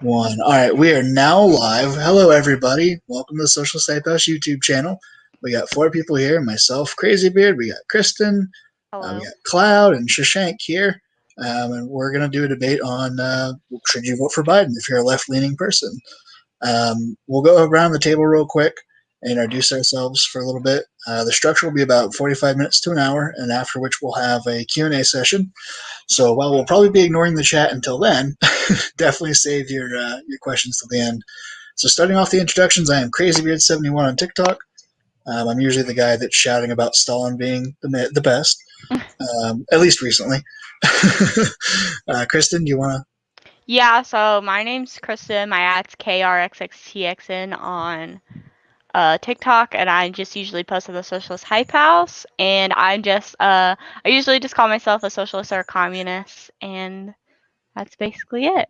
One. All right, we are now live. Hello, everybody. Welcome to the Social Site House YouTube channel. We got four people here: myself, Crazybeard. We got Kristen. We Hello. got Cloud and Shahshaank here, and we're gonna do a debate on should you vote for Biden if you're a left-leaning person. We'll go around the table real quick and introduce ourselves for a little bit. The structure will be about 45 minutes to an hour, and after which we'll have a Q&A session. So while we'll probably be ignoring the chat until then, definitely save your questions till the end. So starting off the introductions, I am Crazybeard71 on TikTok. I'm usually the guy that's shouting about Stalin being the best, at least recently. Kristen, do you want to? Yeah, so my name's Kristen. My ad's Krxxtxn on TikTok, and I just usually post on the Socialist Hype House. And I usually just call myself a socialist or a communist, and that's basically it.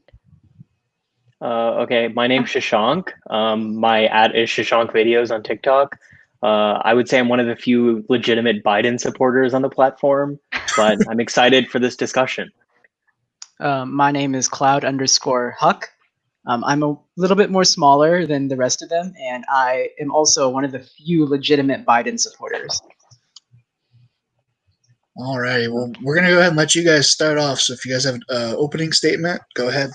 Okay, my name's Shahshaank. My ad is Shahshaank Videos on TikTok. I would say I'm one of the few legitimate Biden supporters on the platform, but I'm excited for this discussion. My name is Cloud_Huck. I'm a little bit more smaller than the rest of them, and I am also one of the few legitimate Biden supporters. All righty. Well, we're going to go ahead and let you guys start off. So if you guys have an opening statement, go ahead.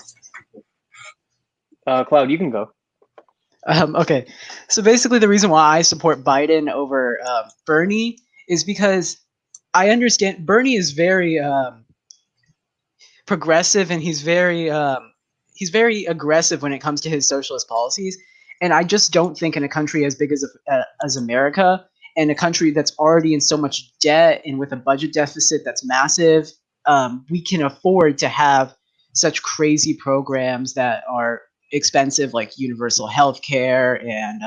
Cloud, you can go. Okay, so basically the reason why I support Biden over Bernie is because I understand Bernie is very progressive, and he's very aggressive when it comes to his socialist policies. And I just don't think in a country as big as America, and a country that's already in so much debt and with a budget deficit that's massive, we can afford to have such crazy programs that are expensive, like universal health care and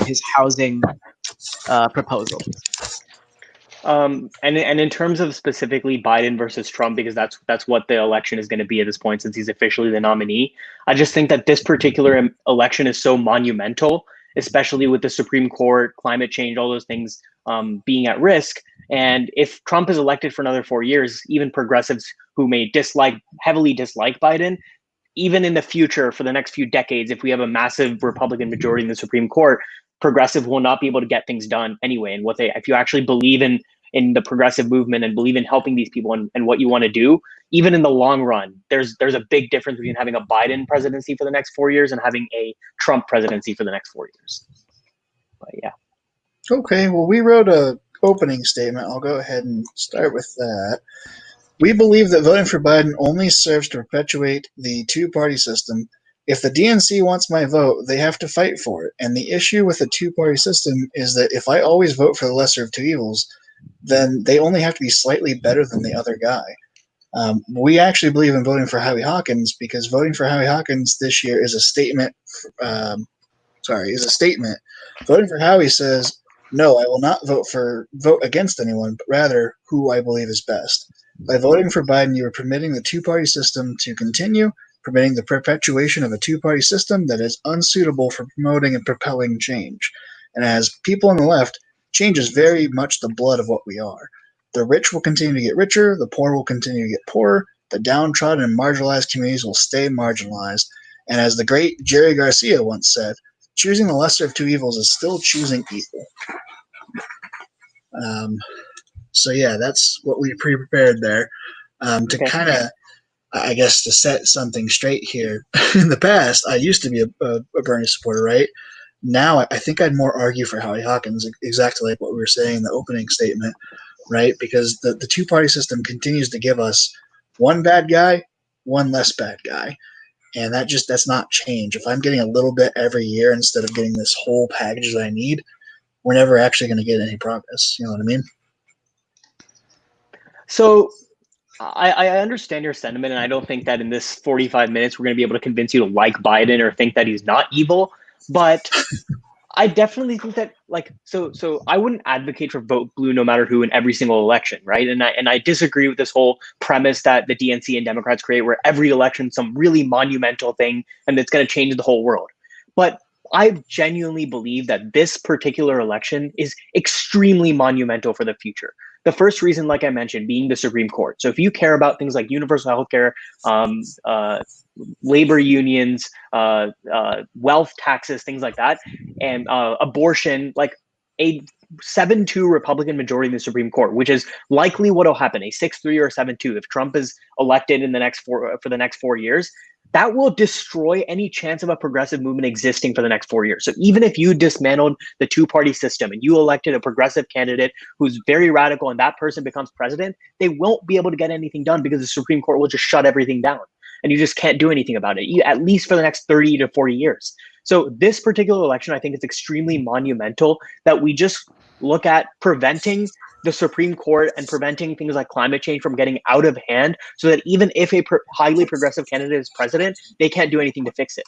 his housing proposal. And in terms of specifically Biden versus Trump, because that's what the election is going to be at this point, since he's officially the nominee, I just think that this particular election is so monumental, especially with the Supreme Court, climate change, all those things being at risk. And if Trump is elected for another 4 years, even progressives who may heavily dislike Biden, even in the future for the next few decades, if we have a massive Republican majority in the Supreme Court, progressive will not be able to get things done anyway. And if you actually believe in the progressive movement and believe in helping these people and what you want to do, even in the long run, there's a big difference between having a Biden presidency for the next 4 years and having a Trump presidency for the next 4 years. But yeah. Okay, well, we wrote a opening statement. I'll go ahead and start with that. We believe that voting for Biden only serves to perpetuate the two-party system. If the DNC wants my vote, they have to fight for it. And the issue with the two-party system is that if I always vote for the lesser of two evils, then they only have to be slightly better than the other guy. We actually believe in voting for Howie Hawkins because voting for Howie Hawkins this year is a statement. Voting for Howie says, no, I will not vote against anyone, but rather who I believe is best. By voting for Biden, you are permitting the two-party system to continue, permitting the perpetuation of a two-party system that is unsuitable for promoting and propelling change. And as people on the left, change is very much the blood of what we are. The rich will continue to get richer, the poor will continue to get poorer, the downtrodden and marginalized communities will stay marginalized. And as the great Jerry Garcia once said, choosing the lesser of two evils is still choosing evil. So yeah, that's what we pre-prepared there. To kind of, I guess, to set something straight here. In the past, I used to be a Bernie supporter, right? Now, I think I'd more argue for Howie Hawkins, exactly like what we were saying in the opening statement, right? Because the two-party system continues to give us one bad guy, one less bad guy. And that's not change. If I'm getting a little bit every year instead of getting this whole package that I need, we're never actually going to get any progress. You know what I mean? So I understand your sentiment, and I don't think that in this 45 minutes we're going to be able to convince you to like Biden or think that he's not evil. But I definitely think that, so I wouldn't advocate for vote blue no matter who in every single election, right? And I disagree with this whole premise that the DNC and Democrats create, where every election some really monumental thing and it's going to change the whole world. But I genuinely believe that this particular election is extremely monumental for the future, The first reason, like I mentioned, being the Supreme Court. So if you care about things like universal healthcare, labor unions, wealth taxes, things like that, and abortion, like a 7-2 Republican majority in the Supreme Court, which is likely what will happen, a 6-3 or a 7-2 if Trump is elected in the next for the next 4 years. That will destroy any chance of a progressive movement existing for the next 4 years. So even if you dismantled the two-party system and you elected a progressive candidate who's very radical and that person becomes president, they won't be able to get anything done because the Supreme Court will just shut everything down. And you just can't do anything about it, at least for the next 30 to 40 years. So this particular election, I think it's extremely monumental that we just look at preventing the Supreme Court and preventing things like climate change from getting out of hand so that even if a highly progressive candidate is president, they can't do anything to fix it.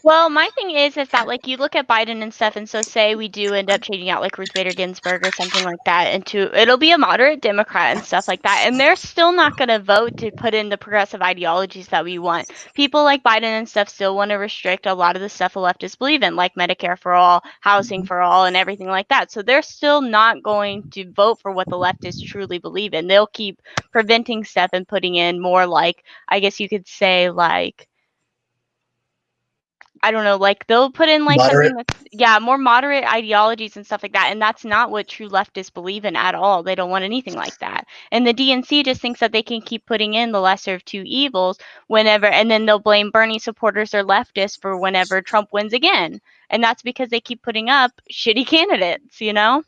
Well, my thing is that like you look at Biden and stuff, and so say we do end up changing out like Ruth Bader Ginsburg or something like that it'll be a moderate Democrat and stuff like that, and they're still not going to vote to put in the progressive ideologies that we want. People like Biden and stuff still want to restrict a lot of the stuff the leftists believe in, like Medicare for all, housing for all, and everything like that. So they're still not going to vote for what the leftists truly believe in. They'll keep preventing stuff and putting in more, like, I guess you could say, like, I don't know, like they'll put in like Moderate. something that's more moderate ideologies and stuff like that, and that's not what true leftists believe in at all. They don't want anything like that. And the DNC just thinks that they can keep putting in the lesser of two evils whenever, and then they'll blame Bernie supporters or leftists for whenever Trump wins again. And that's because they keep putting up shitty candidates, you know?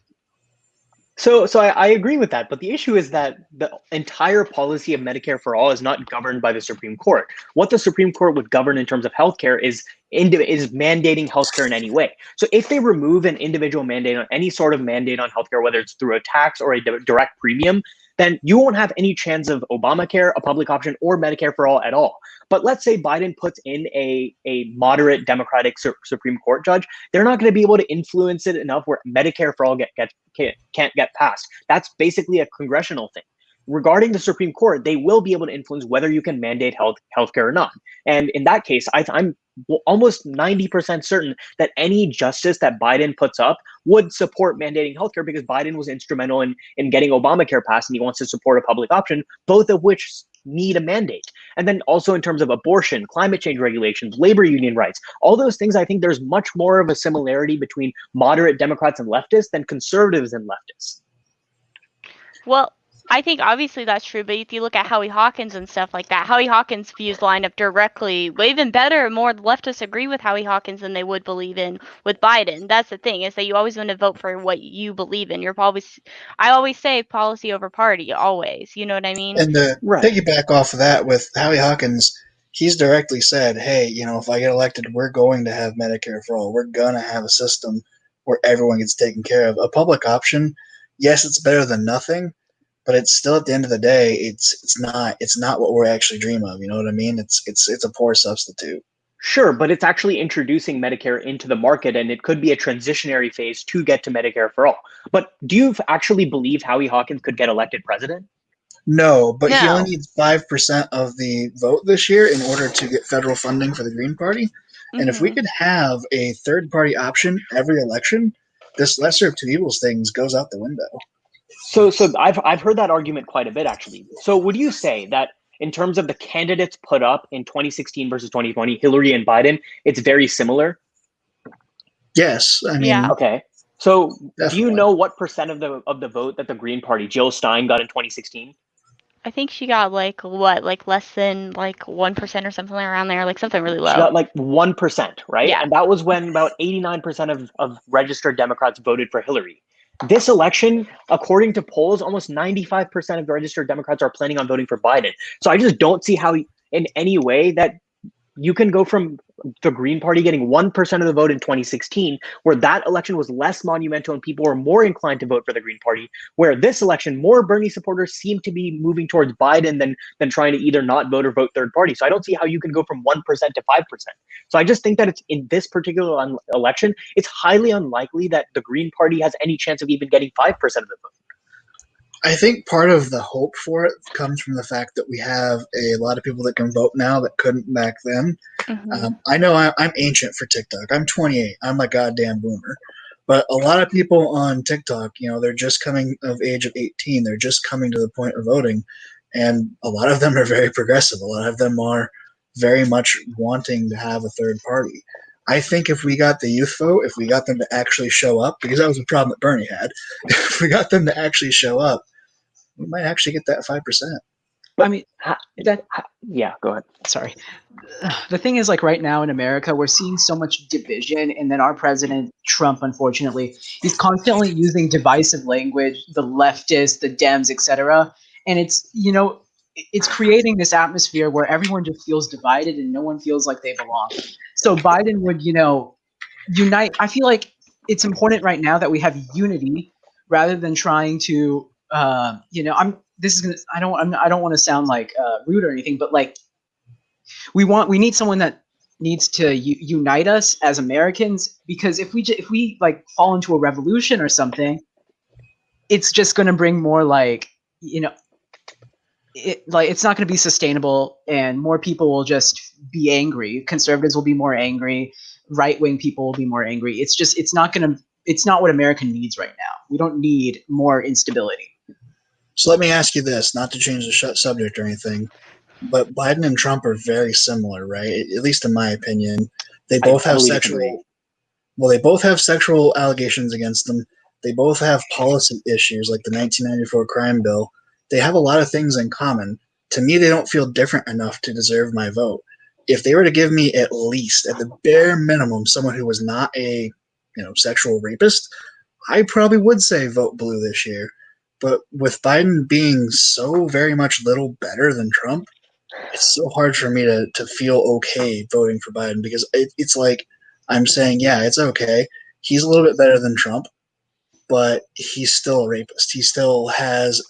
So I agree with that, but the issue is that the entire policy of Medicare for all is not governed by the Supreme Court. What the Supreme Court would govern in terms of healthcare is mandating healthcare in any way. So if they remove an individual mandate on any sort of mandate on healthcare, whether it's through a tax or a direct premium, then you won't have any chance of Obamacare, a public option, or Medicare for all at all. But let's say Biden puts in a moderate Democratic Supreme Court judge, they're not going to be able to influence it enough where Medicare for all can't get passed. That's basically a congressional thing. Regarding the Supreme Court, they will be able to influence whether you can mandate healthcare or not. And in that case, I'm almost 90% certain that any justice that Biden puts up would support mandating healthcare because Biden was instrumental in getting Obamacare passed, and he wants to support a public option, both of which need a mandate. And then also in terms of abortion, climate change regulations, labor union rights, all those things, I think there's much more of a similarity between moderate Democrats and leftists than conservatives and leftists. Well, I think obviously that's true, but if you look at Howie Hawkins and stuff like that, Howie Hawkins' views line up directly, well, even better, more leftists agree with Howie Hawkins than they would believe in with Biden. That's the thing, is that you always want to vote for what you believe in. I always say policy over party, always. You know what I mean? And to Right. piggyback off of that with Howie Hawkins, he's directly said, hey, if I get elected, we're going to have Medicare for all. We're going to have a system where everyone gets taken care of. A public option, yes, it's better than nothing, but it's still, at the end of the day, it's not what we actually dream of. You know what I mean? It's a poor substitute. Sure, but it's actually introducing Medicare into the market, and it could be a transitionary phase to get to Medicare for all. But do you actually believe Howie Hawkins could get elected president? No, but he No. only needs 5% of the vote this year in order to get federal funding for the Green Party. And if we could have a third-party option every election, this lesser of two evils things goes out the window. So I've heard that argument quite a bit, actually. So would you say that in terms of the candidates put up in 2016 versus 2020, Hillary and Biden, it's very similar? Yes, I mean, Yeah. Okay. So Definitely. do you know what percent of the vote that the Green Party, Jill Stein, got in 2016? I think she got like less than like 1% or something around there, like something really low. She got like 1%, right? Yeah. And that was when about 89% of registered Democrats voted for Hillary. This election, according to polls, almost 95% of registered Democrats are planning on voting for Biden. So I just don't see how in any way that you can go from the Green Party getting 1% of the vote in 2016, where that election was less monumental and people were more inclined to vote for the Green Party, where this election, more Bernie supporters seem to be moving towards Biden than trying to either not vote or vote third party. So I don't see how you can go from 1% to 5%. So I just think that it's in this particular election, it's highly unlikely that the Green Party has any chance of even getting 5% of the vote. I think part of the hope for it comes from the fact that we have a lot of people that can vote now that couldn't back then. I know I'm ancient for TikTok. I'm 28. I'm a goddamn boomer. But a lot of people on TikTok, they're just coming of age of 18. They're just coming to the point of voting. And a lot of them are very progressive. A lot of them are very much wanting to have a third party. I think if we got the youth vote, if we got them to actually show up, because that was a problem that Bernie had, if we got them to actually show up, we might actually get that 5%. I mean, yeah, go ahead. Sorry. The thing is, like, right now in America, we're seeing so much division, and then our president, Trump, unfortunately, he's constantly using divisive language, the leftists, the Dems, etc. And it's, it's creating this atmosphere where everyone just feels divided and no one feels like they belong. So Biden would, unite. I feel like it's important right now that we have unity rather than trying to, I don't want to sound like rude or anything, but like we need someone that needs to unite us as Americans, because if we like fall into a revolution or something, it's just going to bring more it's not going to be sustainable, and more people will just be angry. Conservatives will be more angry. Right-wing people will be more angry. It's not what America needs right now. We don't need more instability. So let me ask you this, not to change the subject or anything, but Biden and Trump are very similar, right? At least in my opinion. They both have they both have sexual allegations against them. They both have policy issues like the 1994 crime bill. They have a lot of things in common. To me, they don't feel different enough to deserve my vote. If they were to give me at least, at the bare minimum, someone who was not a sexual rapist, I probably would say vote blue this year. But with Biden being so very much little better than Trump, it's so hard for me to feel okay voting for Biden, because it's like I'm saying, yeah, it's okay. He's a little bit better than Trump, but he's still a rapist. He still has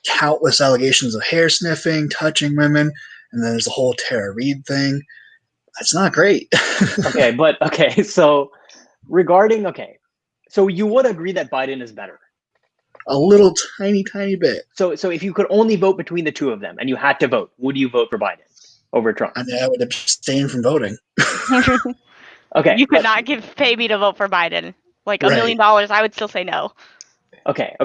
countless allegations of hair sniffing, touching women, and then there's the whole Tara Reid thing. That's not great. So so you would agree that Biden is better? A little tiny bit. So if you could only vote between the two of them and you had to vote, would you vote for Biden over Trump? I mean, I would abstain from voting. Okay. You could not pay me to vote for Biden. Like $1 million, I would still say no. Okay.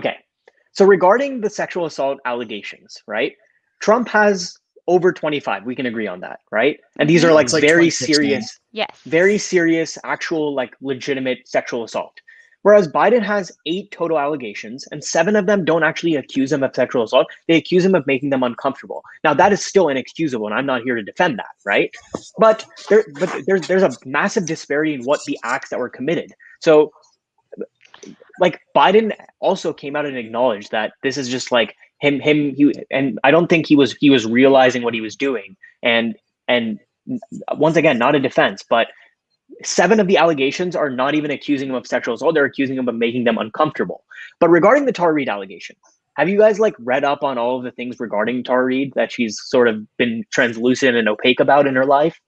So regarding the sexual assault allegations, right? Trump has over 25. We can agree on that, right? And these are like very serious, very serious, actual, like legitimate sexual assault. Whereas Biden has 8 total allegations, and 7 of them don't actually accuse him of sexual assault. They accuse him of making them uncomfortable. Now, that is still inexcusable, and I'm not here to defend that, right? But there's a massive disparity in what the acts that were committed. So, like, Biden also came out and acknowledged that this is just like him. And I don't think he was realizing what he was doing. And once again, not a defense, but 7 of the allegations are not even accusing him of sexual assault. They're accusing him of making them uncomfortable. But regarding the Tara Reid allegation, have you guys read up on all of the things regarding Tara Reid that she's sort of been translucent and opaque about in her life?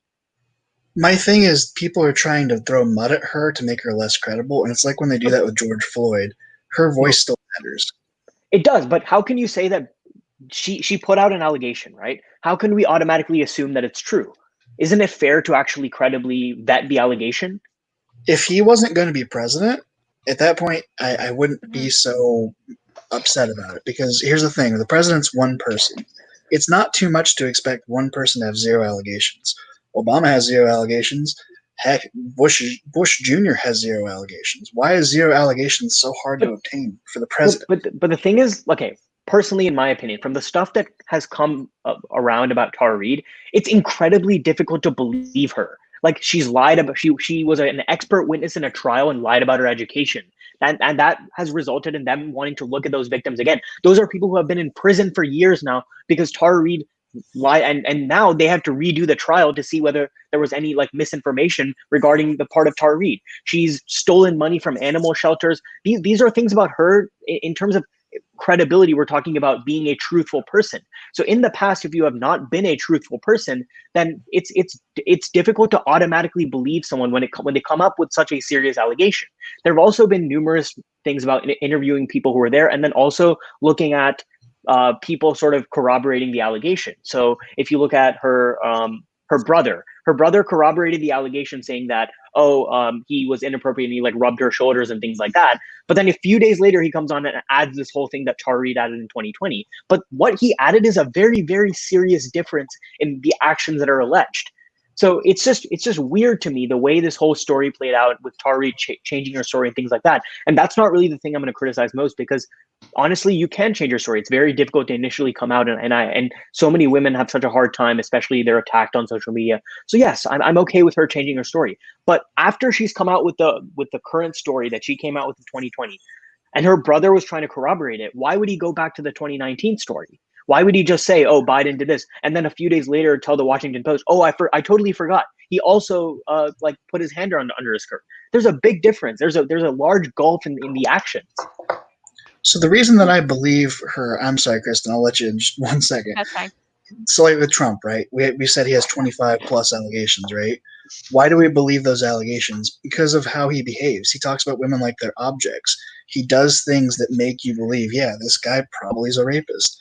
My thing is, people are trying to throw mud at her to make her less credible, and it's like when they do that with George Floyd. Her voice still matters. It does, but how can you say that she put out an allegation, right? How can we automatically assume that it's true? Isn't it fair to actually credibly vet the allegation? If he wasn't going to be president, at that point, I wouldn't be so upset about it. Because here's the thing. The president's one person. It's not too much to expect one person to have 0 allegations. Obama has 0 allegations. Heck, Bush Jr. has 0 allegations. Why is 0 allegations so hard to obtain for the president? But the thing is, okay, personally, in my opinion, from the stuff that has come around about Tara Reid, it's incredibly difficult to believe her. Like, she's lied about, she was an expert witness in a trial and lied about her education. And that has resulted in them wanting to look at those victims again. Those are people who have been in prison for years now because Tara Reid lied, and now they have to redo the trial to see whether there was any misinformation regarding the part of Tara Reid. She's stolen money from animal shelters. These are things about her in terms of credibility. We're talking about being a truthful person. So in the past, if you have not been a truthful person, then it's difficult to automatically believe someone when they come up with such a serious allegation. There have also been numerous things about interviewing people who were there, and then also looking at people sort of corroborating the allegation. So if you look at her her brother. Her brother corroborated the allegation, saying that, he was inappropriate and he like rubbed her shoulders and things like that. But then a few days later, he comes on and adds this whole thing that Tara Reid added in 2020. But what he added is a very, very serious difference in the actions that are alleged. So it's just weird to me the way this whole story played out with Tara Reid changing her story and things like that. And that's not really the thing I'm going to criticize most, because honestly, you can change your story. It's very difficult to initially come out, and so many women have such a hard time, especially they're attacked on social media. So yes, I'm okay with her changing her story. But after she's come out with the current story that she came out with in 2020, and her brother was trying to corroborate it, why would he go back to the 2019 story? Why would he just say, "Oh, Biden did this," and then a few days later tell the Washington Post, "Oh, I totally forgot. He also like put his hand under his skirt." There's a big difference. There's a large gulf in the actions. So the reason that I believe her, I'm sorry, Kristen, I'll let you in just 1 second. That's fine. So like with Trump, right? We said he has 25 plus allegations, right? Why do we believe those allegations? Because of how he behaves. He talks about women like they're objects. He does things that make you believe, yeah, this guy probably is a rapist.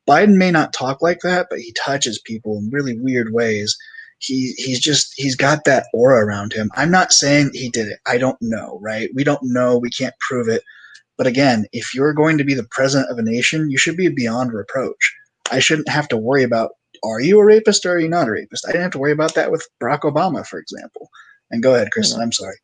Biden may not talk like that, but he touches people in really weird ways. He's got that aura around him. I'm not saying he did it. I don't know, right? We don't know. We can't prove it. But again, if you're going to be the president of a nation, you should be beyond reproach. I shouldn't have to worry about, are you a rapist or are you not a rapist? I didn't have to worry about that with Barack Obama, for example. And go ahead, Kristen. I'm sorry.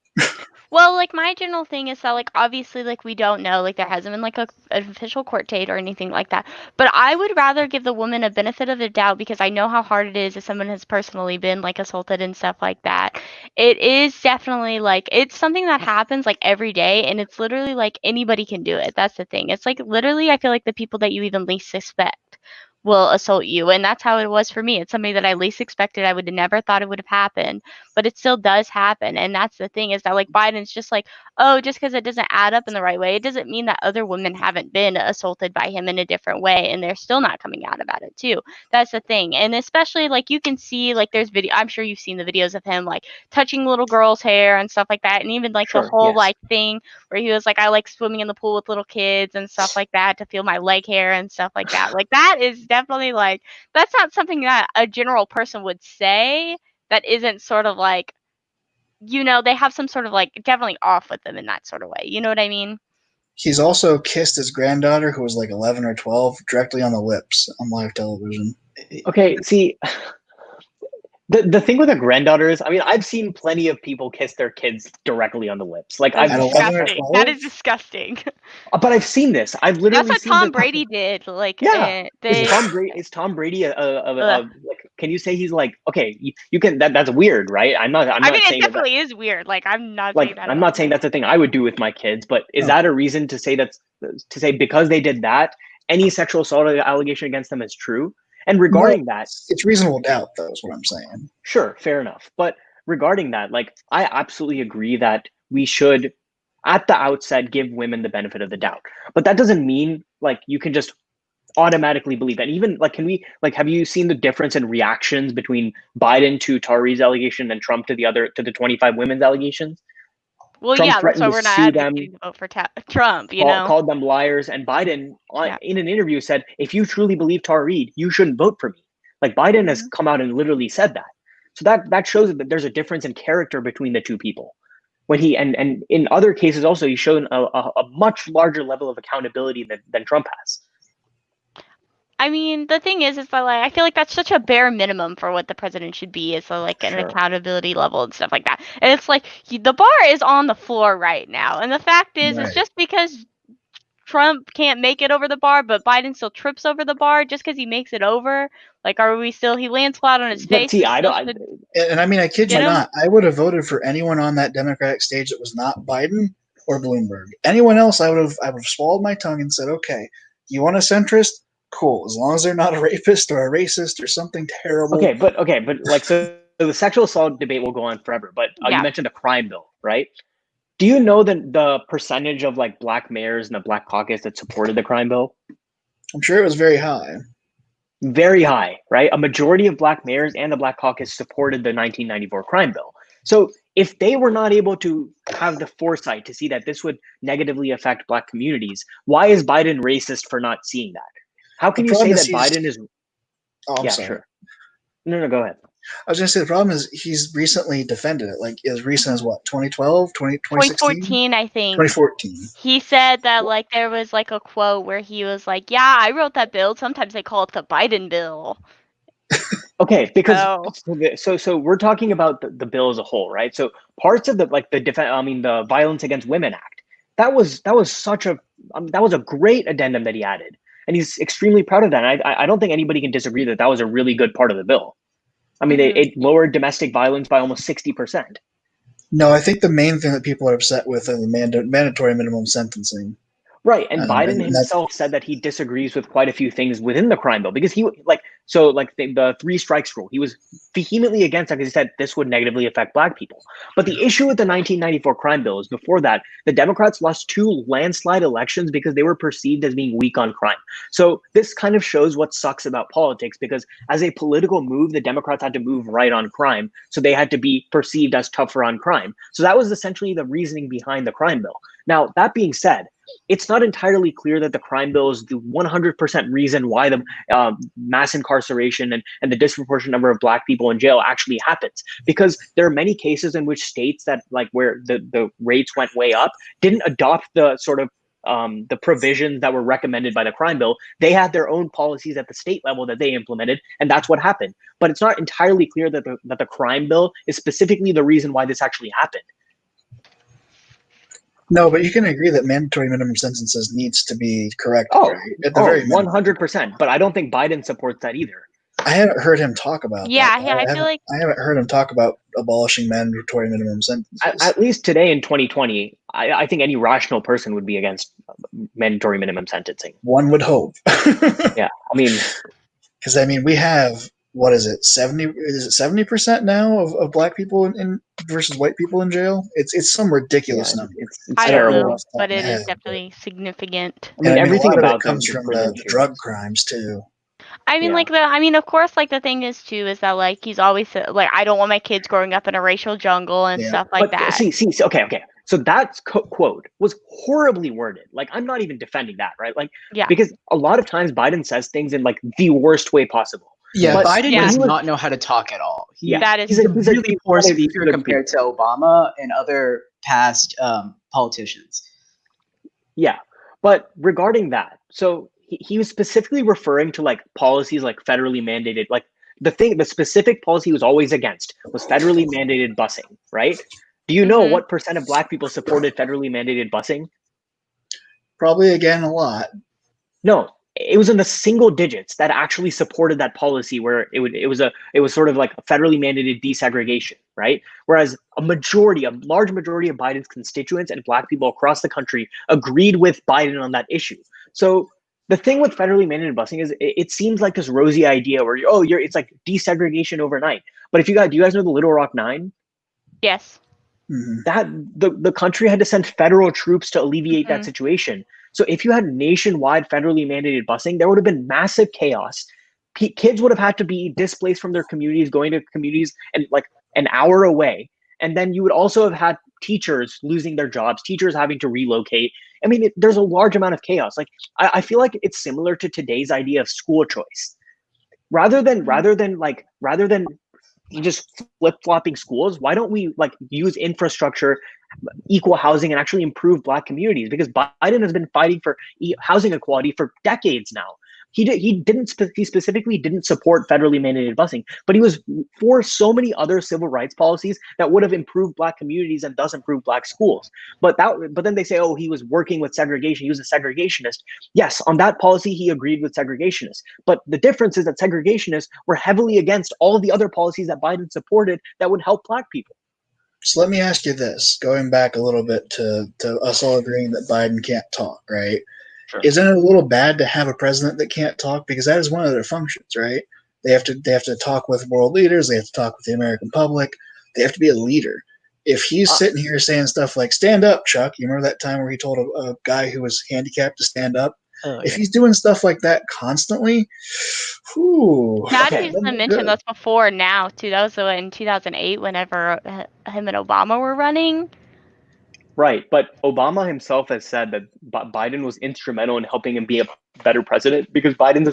Well, like, my general thing is that, like, obviously, like, we don't know, like, there hasn't been like an official court date or anything like that. But I would rather give the woman a benefit of the doubt, because I know how hard it is if someone has personally been like assaulted and stuff like that. It is definitely like, it's something that happens like every day, and it's literally like anybody can do it. That's the thing. It's like literally, I feel like the people that you even least suspect will assault you, and that's how it was for me. It's somebody that I least expected. I would have never thought it would have happened, but it still does happen. And that's the thing, is that like Biden's just like, oh, just because it doesn't add up in the right way, it doesn't mean that other women haven't been assaulted by him in a different way, and they're still not coming out about it too. That's the thing. And especially like you can see, like, there's video, I'm sure you've seen the videos of him like touching little girls' hair and stuff like that, and even like the whole like thing where he was like, I like swimming in the pool with little kids and stuff like that to feel my leg hair and stuff like that. Like, that is definitely like, that's not something that a general person would say that isn't sort of like, you know, they have some sort of like definitely off with them in that sort of way. You know what I mean? He's also kissed his granddaughter, who was like 11 or 12, directly on the lips on live television. Okay, see, the thing with a granddaughter is, I mean, I've seen plenty of people kiss their kids directly on the lips. Like, That's I've disgusting. That is disgusting. but I've seen this. I've literally That's what seen Tom Brady did. Like, Yeah. they. Is Tom Brady like? Can you say he's like? Okay, you can. That's weird, right? I'm not. I mean, saying it definitely is weird. Like, I'm not like saying that. I'm not saying that's a thing I would do with my kids. But is that a reason to say because they did that, any sexual assault allegation against them is true? And regarding that, it's reasonable doubt, though, is what I'm saying. Sure, fair enough. But regarding that, like, I absolutely agree that we should, at the outset, give women the benefit of the doubt. But that doesn't mean like you can just automatically believe that. Even like, have you seen the difference in reactions between Biden to Tara Reid's allegation and Trump to the 25 women's allegations? Well, Trump yeah, threatened so to we're not sue them, advocating to vote for Trump, you know? called them liars, and Biden in an interview said, if you truly believe Tara Reid, you shouldn't vote for me. Like, Biden has come out and literally said that. So that shows that there's a difference in character between the two people. When he and in other cases also, he's shown a much larger level of accountability than Trump has. I mean, the thing is that like, I feel like that's such a bare minimum for what the president should be, is like an accountability level and stuff like that. And it's like the bar is on the floor right now, and the fact is, it's just because Trump can't make it over the bar, but Biden still trips over the bar just because he makes it over. Like, are we still? He lands flat on his face. But see, I don't. And I mean, I kid you not, I would have voted for anyone on that Democratic stage that was not Biden or Bloomberg. Anyone else, I would have swallowed my tongue and said, okay, you want a centrist? Cool, as long as they're not a rapist or a racist or something terrible. Okay, but like, so the sexual assault debate will go on forever. But you mentioned a crime bill, right? Do you know the percentage of like black mayors in the Black Caucus that supported the crime bill? I'm sure it was very high. Very high, right? A majority of black mayors and the Black Caucus supported the 1994 crime bill. So if they were not able to have the foresight to see that this would negatively affect black communities, why is Biden racist for not seeing that? How can you say that Biden is? Oh, I'm yeah, sorry. sure. No, go ahead. I was going to say the problem is he's recently defended it. Like as recent as what, 2012, 2016? 2014, I think. 2014. He said that like there was like a quote where he was like, "Yeah, I wrote that bill. Sometimes they call it the Biden bill." Okay, because Oh. so we're talking about the bill as a whole, right? So parts of the the Violence Against Women Act, that was such a that was a great addendum that he added, and he's extremely proud of that. And I don't think anybody can disagree that that was a really good part of the bill. I mean, it lowered domestic violence by almost 60%. No, I think the main thing that people are upset with is the mandatory minimum sentencing. Right, and Biden himself said that he disagrees with quite a few things within the crime bill because the 3 strikes rule, he was vehemently against that because he said this would negatively affect Black people. But the issue with the 1994 crime bill is before that, the Democrats lost 2 landslide elections because they were perceived as being weak on crime. So this kind of shows what sucks about politics, because as a political move, the Democrats had to move right on crime, so they had to be perceived as tougher on crime. So that was essentially the reasoning behind the crime bill. Now, that being said, it's not entirely clear that the crime bill is the 100% reason why the mass incarceration and the disproportionate number of Black people in jail actually happens, because there are many cases in which states that, like, where the rates went way up, didn't adopt the sort of the provisions that were recommended by the crime bill. They had their own policies at the state level that they implemented, and that's what happened. But it's not entirely clear that the crime bill is specifically the reason why this actually happened. No, but you can agree that mandatory minimum sentences needs to be corrected, right? At the very 100%. But I don't think Biden supports that either. I haven't heard him talk about that. Yeah, I feel like I haven't heard him talk about abolishing mandatory minimum sentences. At least today in 2020, I think any rational person would be against mandatory minimum sentencing. One would hope. Yeah, I mean, because we have, what is it, 70% now of Black people in versus white people in jail? It's some ridiculous number. It's I terrible. don't know, but it is definitely significant. I mean, everything about it comes from the drug crimes too. I mean, of course, like the thing is too is that like he's always like, I don't want my kids growing up in a racial jungle and stuff like that. See, okay. So that quote was horribly worded. Like, I'm not even defending that, right? Like, because a lot of times Biden says things in like the worst way possible. Yeah, but Biden does not know how to talk at all. He's a really poor speaker compared to Obama and other past politicians. Yeah, but regarding that, so he was specifically referring to like policies like federally mandated, like the specific policy he was always against was federally mandated busing, right? Do you know what % of Black people supported federally mandated busing? Probably, again, a lot. No. It was in the single digits that actually supported that policy, where it was sort of like a federally mandated desegregation, right? Whereas a large majority of Biden's constituents and Black people across the country agreed with Biden on that issue. So the thing with federally mandated busing is it seems like this rosy idea where it's like desegregation overnight. But do you guys know the Little Rock Nine? Yes. That the country had to send federal troops to alleviate that situation. So if you had nationwide federally mandated busing, there would have been massive chaos. Kids would have had to be displaced from their communities, going to communities and like an hour away. And then you would also have had teachers losing their jobs, teachers having to relocate. I mean, there's a large amount of chaos. Like, I feel like it's similar to today's idea of school choice. Rather than just flip-flopping schools, why don't we like use infrastructure, equal housing, and actually improve Black communities? Because Biden has been fighting for housing equality for decades now. He specifically didn't support federally mandated busing, but he was for so many other civil rights policies that would have improved Black communities and thus improved Black schools. But then they say, oh, he was working with segregation. He was a segregationist. Yes, on that policy, he agreed with segregationists. But the difference is that segregationists were heavily against all the other policies that Biden supported that would help Black people. So let me ask you this, going back a little bit to us all agreeing that Biden can't talk, right? Sure. Isn't it a little bad to have a president that can't talk? Because that is one of their functions, right? They have to talk with world leaders. They have to talk with the American public. They have to be a leader. If he's sitting here saying stuff like, stand up, Chuck. You remember that time where he told a guy who was handicapped to stand up? If he's doing stuff like that constantly, Not even to mention that's before now, too. That was in 2008 whenever him and Obama were running. Right, but Obama himself has said that Biden was instrumental in helping him be a better president because Biden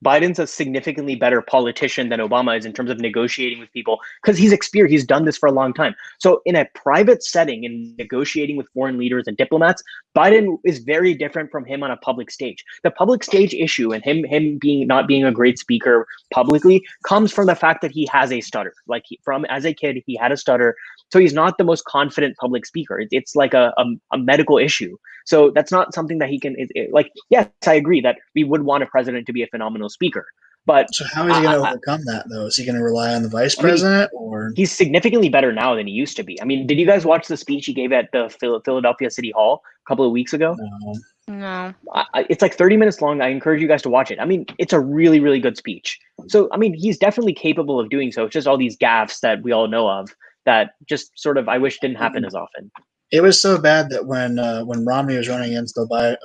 Biden's a significantly better politician than Obama is in terms of negotiating with people because he's experienced. He's done this for a long time. So in a private setting, in negotiating with foreign leaders and diplomats, Biden is very different from him on a public stage. The public stage issue and him being not being a great speaker publicly comes from the fact that he has a stutter. Like from as a kid, he had a stutter. So he's not the most confident public speaker. It's like a medical issue. So that's not something that he can like. Yes, I agree that we would want a president to be a phenomenal speaker, but So how is he going to overcome that, though? Is he going to rely on the vice president, or he's significantly better now than he used to be? I mean, did you guys watch the speech he gave at the Philadelphia City Hall a couple of weeks ago? no? No. It's like 30 minutes long. I encourage you guys to watch it. I mean, it's a really, really good speech. So, I mean, he's definitely capable of doing so. It's just all these gaffes that we all know of that just sort of I wish didn't happen as often. It was so bad that when Romney was running against Biden,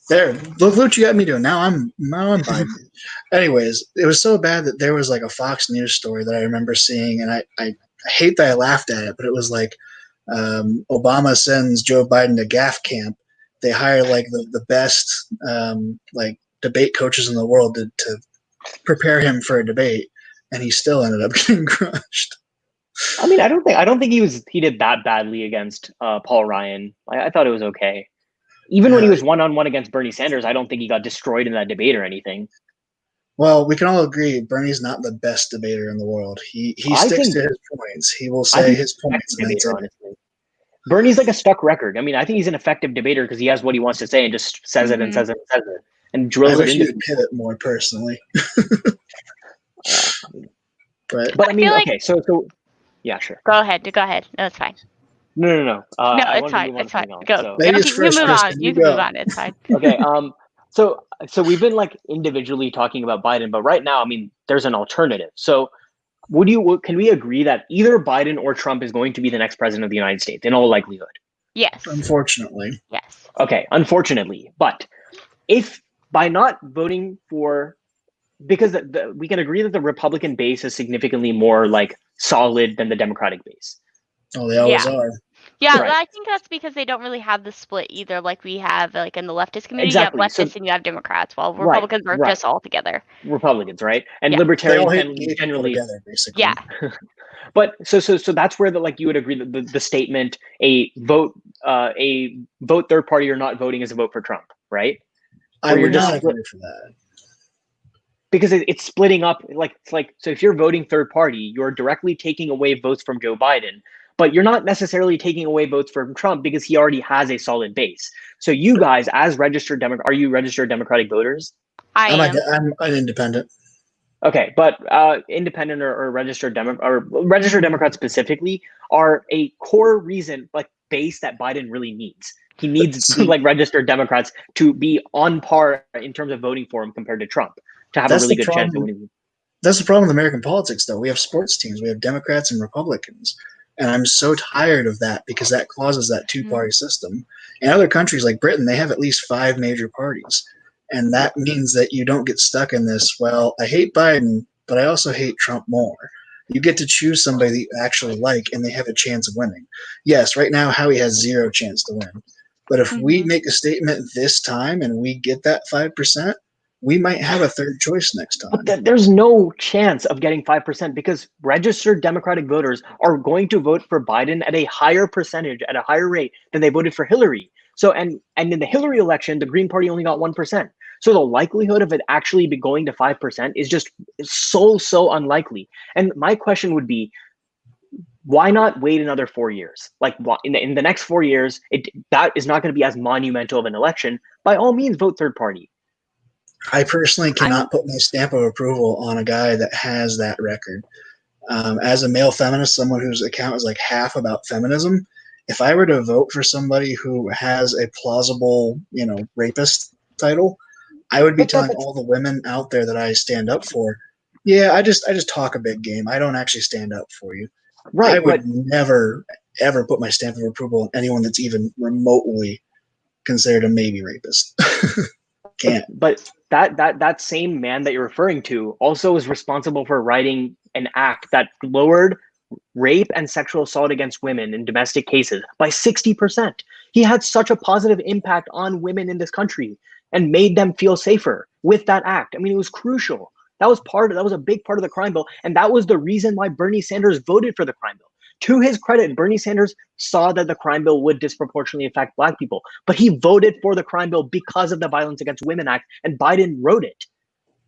there, look what you got me doing. Now I'm Biden. Anyways, it was so bad that there was like a Fox News story that I remember seeing, and I hate that I laughed at it, but it was like Obama sends Joe Biden to gaff camp. They hire like the best like debate coaches in the world to prepare him for a debate, and he still ended up getting crushed. I mean, I don't think he did that badly against Paul Ryan. I thought it was okay. Even when he was one-on-one against Bernie Sanders, I don't think he got destroyed in that debate or anything. Well, we can all agree Bernie's not the best debater in the world. He sticks to his points. He will say his points. Debater, honestly. Bernie's like a stuck record. I mean, I think he's an effective debater because he has what he wants to say and just says it and says it and says it and drills I wish it you into. would pivot more personally. But I mean, okay, so yeah, sure. Go ahead. No, it's fine. No. No, it's fine. It's fine. Go. So. Maybe it's You first, move Kristen, on. you You can go. move on. It's fine. Okay. So we've been like individually talking about Biden, but right now, I mean, there's an alternative. So can we agree that either Biden or Trump is going to be the next president of the United States in all likelihood? Yes. Unfortunately. Yes. Okay, unfortunately, but if by not voting for, because we can agree that the Republican base is significantly more like solid than the Democratic base. Oh, they always are. Yeah, Right. I think that's because they don't really have the split either, like we have like in the leftist community. Exactly. You have leftists So- and you have Democrats, while Republicans are right. just all together. Republicans, right? And Yeah. They libertarians all hate gay people generally. together, basically. Yeah. But so that's where you would agree that the statement a vote third party or not voting is a vote for Trump, right? I Or you're would just- not agree for that. Because it's splitting up so if you're voting third party, you're directly taking away votes from Joe Biden, but you're not necessarily taking away votes from Trump because he already has a solid base. So you guys, as registered are you registered Democratic voters? I am. I'm an independent. Okay, but independent or registered Democrats specifically are a core reason, like base that Biden really needs. He needs like registered Democrats to be on par in terms of voting for him compared to Trump to have That's a really the good chance of problem. winning. That's the problem with American politics, though. We have sports teams. We have Democrats and Republicans. And I'm so tired of that because that causes that two-party system. In other countries like Britain, they have at least 5 major parties. And that means that you don't get stuck in this, well, I hate Biden, but I also hate Trump more. You get to choose somebody that you actually like, and they have a chance of winning. Yes, right now, Howie has 0 chance to win. But if we make a statement this time and we get that 5%, we might have a third choice next time. But there's no chance of getting 5% because registered Democratic voters are going to vote for Biden at a higher percentage, at a higher rate than they voted for Hillary. So, and in the Hillary election, the Green Party only got 1%. So the likelihood of it actually be going to 5% is just so unlikely. And my question would be, why not wait another 4 years? Like in the next 4 years, that is not going to be as monumental of an election. By all means, vote third party. I personally cannot put my stamp of approval on a guy that has that record. As a male feminist, someone whose account is like half about feminism, if I were to vote for somebody who has a plausible, rapist title, I would be telling all the women out there that I stand up for, yeah, I just talk a big game. I don't actually stand up for you. Right. I would never, ever put my stamp of approval on anyone that's even remotely considered a maybe rapist. Can't. But that same man that you're referring to also was responsible for writing an act that lowered rape and sexual assault against women in domestic cases by 60%. He had such a positive impact on women in this country. and made them feel safer with that act. I mean, it was crucial. That was a big part of the crime bill. And that was the reason why Bernie Sanders voted for the crime bill. To his credit, Bernie Sanders saw that the crime bill would disproportionately affect Black people, but he voted for the crime bill because of the Violence Against Women Act, and Biden wrote it.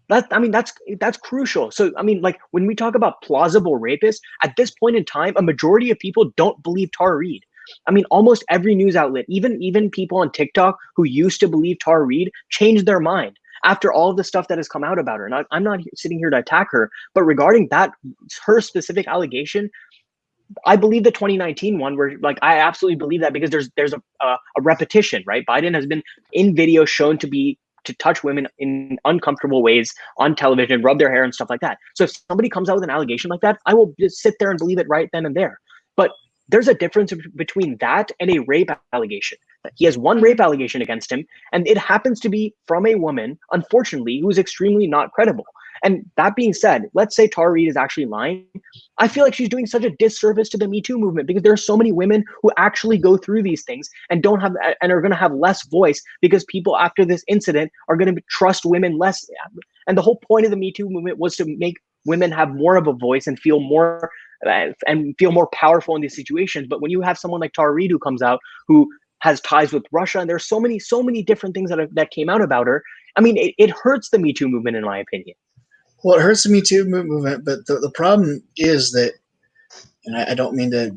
That's crucial. So, I mean, like, when we talk about plausible rapists, at this point in time, a majority of people don't believe Tara Reade. I mean, almost every news outlet, even people on TikTok who used to believe Tara Reade, changed their mind after all of the stuff that has come out about her. And I'm not sitting here to attack her, but regarding that, her specific allegation, I believe the 2019 one, where, like, I absolutely believe that, because there's a repetition, right? Biden has been in video shown to touch women in uncomfortable ways on television, rub their hair and stuff like that. So if somebody comes out with an allegation like that, I will just sit there and believe it right then and there. But there's a difference between that and a rape allegation. He has one rape allegation against him, and it happens to be from a woman, unfortunately, who's extremely not credible. And that being said, let's say Tara Reade is actually lying. I feel like she's doing such a disservice to the Me Too movement, because there are so many women who actually go through these things and are going to have less voice, because people after this incident are going to trust women less. And the whole point of the Me Too movement was to make women have more of a voice and feel more powerful in these situations. But when you have someone like Tara Reade who comes out, who has ties with Russia, and there's so many different things that came out about her, I mean, it hurts the Me Too movement, in my opinion. Well, it hurts the Me Too movement, but the problem is that, and I don't mean to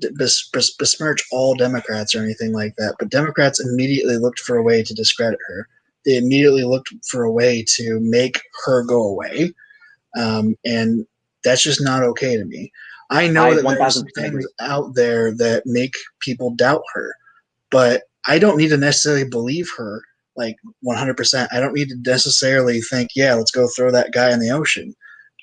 besmirch all Democrats or anything like that, but Democrats immediately looked for a way to discredit her. They immediately looked for a way to make her go away, and that's just not okay to me. I know that there's some things out there that make people doubt her, but I don't need to necessarily believe her like 100%. I don't need to necessarily think, yeah, let's go throw that guy in the ocean.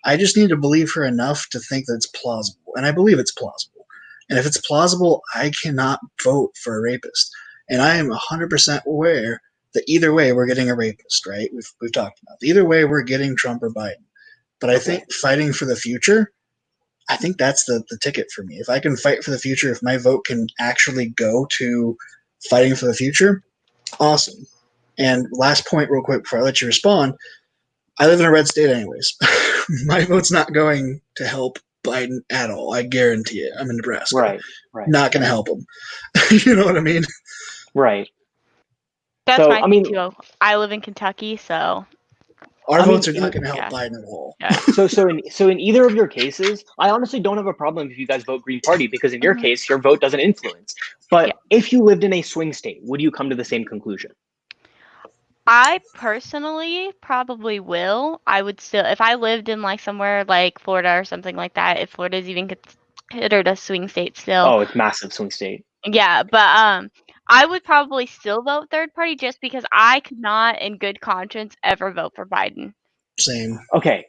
I just need to believe her enough to think that it's plausible, and I believe it's plausible. And if it's plausible, I cannot vote for a rapist. And I am 100% aware that either way we're getting a rapist, right? We've talked about either way we're getting Trump or Biden. But I think fighting for the future, I think that's the ticket for me. If I can fight for the future, if my vote can actually go to fighting for the future, awesome. And last point real quick before I let you respond, I live in a red state anyways. My vote's not going to help Biden at all. I guarantee it. I'm in Nebraska. Right. Not going to help him. You know what I mean? Right. That's my thing too. I live in Kentucky, so our votes are not going to help Biden at all. Yeah. So in either of your cases, I honestly don't have a problem if you guys vote Green Party, because in your case, your vote doesn't influence. But if you lived in a swing state, would you come to the same conclusion? I personally probably will. I would still, if I lived in like somewhere like Florida or something like that, if Florida is even considered a swing state still. Oh, it's massive swing state. Yeah, but I would probably still vote third party, just because I could not in good conscience ever vote for Biden. Same. Okay,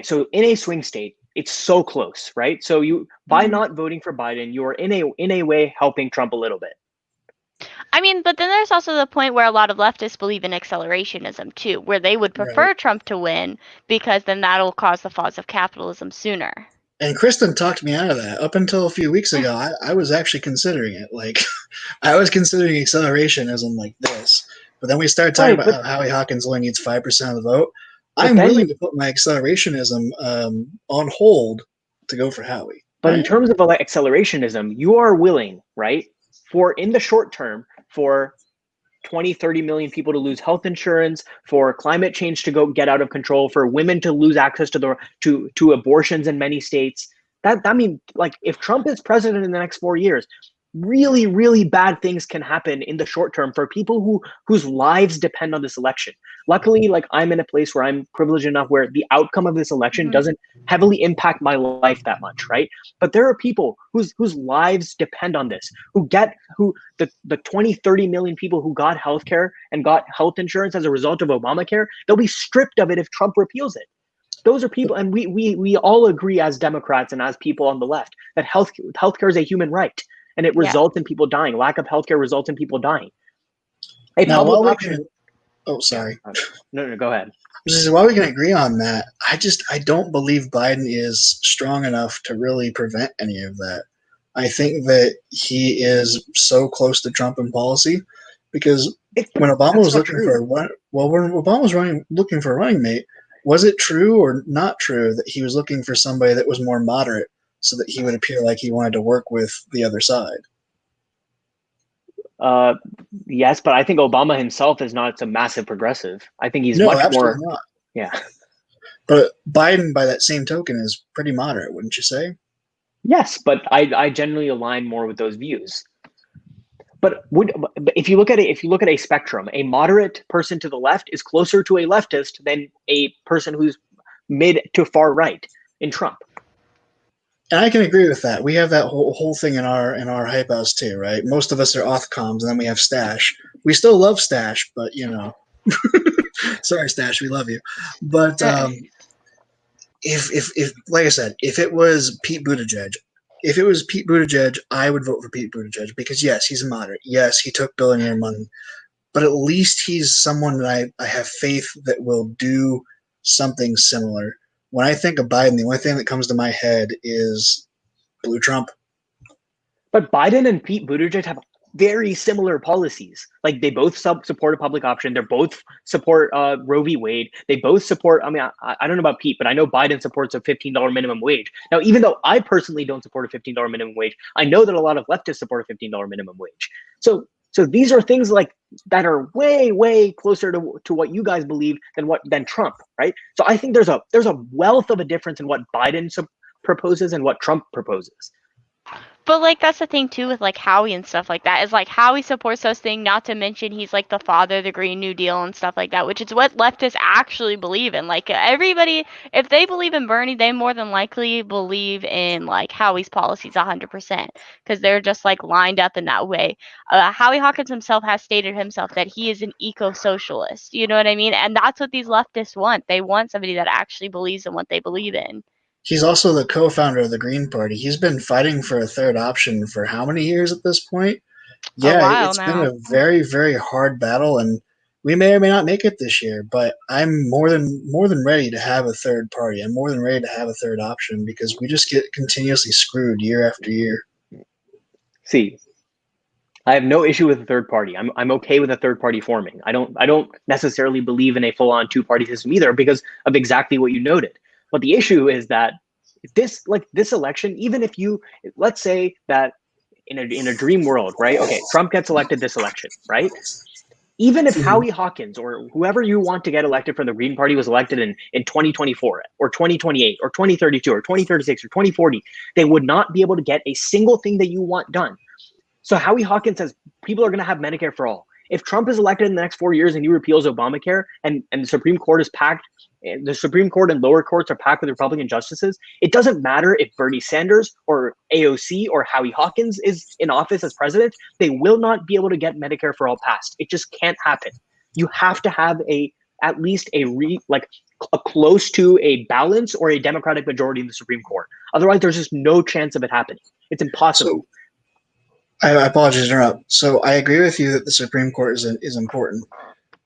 so in a swing state, it's so close, right? So by not voting for Biden, you're in a way helping Trump a little bit. I mean, but then there's also the point where a lot of leftists believe in accelerationism too, where they would prefer Trump to win, because then that'll cause the falls of capitalism sooner. And Kristen talked me out of that. Up until a few weeks ago, I was actually considering it. Like, I was considering accelerationism like this. But then we started talking about how Howie Hawkins only needs 5% of the vote. I'm willing to put my accelerationism on hold to go for Howie. But in terms of accelerationism, you are willing, right, for in the short term, for 20, 30 million people to lose health insurance, for climate change to get out of control, for women to lose access to abortions in many states. That means, like, if Trump is president in the next 4 years, really, really bad things can happen in the short term for people whose lives depend on this election. Luckily, like, I'm in a place where I'm privileged enough where the outcome of this election doesn't heavily impact my life that much, right? But there are people whose lives depend on this, the 20, 30 million people who got healthcare and got health insurance as a result of Obamacare, they'll be stripped of it if Trump repeals it. Those are people, and we all agree as Democrats and as people on the left that healthcare is a human right. And it results in people dying. Lack of healthcare results in people dying. Oh, sorry. No, go ahead. While we can agree on that, I don't believe Biden is strong enough to really prevent any of that. I think that he is so close to Trump in policy Because when Obama was looking when Obama was looking for a running mate, was it true or not true that he was looking for somebody that was more moderate so that he would appear like he wanted to work with the other side? Yes, but I think Obama himself is not a massive progressive. I think he's much more. Not. Yeah. But Biden, by that same token, is pretty moderate, wouldn't you say? Yes, but I generally align more with those views. But if you look at a spectrum, a moderate person to the left is closer to a leftist than a person who's mid to far right in Trump. And I can agree with that. We have that whole thing in our hype house too, right? Most of us are Authcoms, and then we have Stash. We still love Stash, but sorry, Stash, we love you. But if like I said, if it was Pete Buttigieg, I would vote for Pete Buttigieg because yes, he's a moderate. Yes, he took billionaire money, but at least he's someone that I have faith that will do something similar. When I think of Biden, the only thing that comes to my head is Blue Trump. But Biden and Pete Buttigieg have very similar policies. Like they both support a public option. They both support Roe v. Wade. They both support. I mean, I don't know about Pete, but I know Biden supports a $15 minimum wage. Now, even though I personally don't support a $15 minimum wage, I know that a lot of leftists support a $15 minimum wage. So these are things like that are way closer to what you guys believe than Trump, right? So I think there's a wealth of a difference in what Biden proposes and what Trump proposes. But like that's the thing too with like Howie and stuff like that is like Howie supports those things, not to mention he's like the father of the Green New Deal and stuff like that, which is what leftists actually believe in. Like everybody, if they believe in Bernie, they more than likely believe in like Howie's policies 100% because they're just like lined up in that way. Howie Hawkins himself has stated himself that he is an eco-socialist. You know what I mean? And that's what these leftists want. They want somebody that actually believes in what they believe in. He's also the co-founder of the Green Party. He's been fighting for a third option for how many years at this point? Yeah, it's been a very, very hard battle, and we may or may not make it this year. But I'm more than ready to have a third party. I'm more than ready to have a third option because we just get continuously screwed year after year. See, I have no issue with a third party. I'm okay with a third party forming. I don't necessarily believe in a full-on two-party system either because of exactly what you noted. But the issue is that this election, even if let's say that in a dream world, right? Okay, Trump gets elected this election, right? Even if Howie Hawkins or whoever you want to get elected from the Green Party was elected in 2024 or 2028 or 2032 or 2036 or 2040, they would not be able to get a single thing that you want done. So Howie Hawkins says people are going to have Medicare for all. If Trump is elected in the next 4 years and he repeals Obamacare and the Supreme Court is packed, the Supreme Court and lower courts are packed with Republican justices, it doesn't matter if Bernie Sanders or AOC or Howie Hawkins is in office as president, they will not be able to get Medicare for all passed. It just can't happen. You have to have at least a close to a balance or a Democratic majority in the Supreme Court. Otherwise, there's just no chance of it happening. It's impossible. So, I apologize to interrupt. So I agree with you that the Supreme Court is important.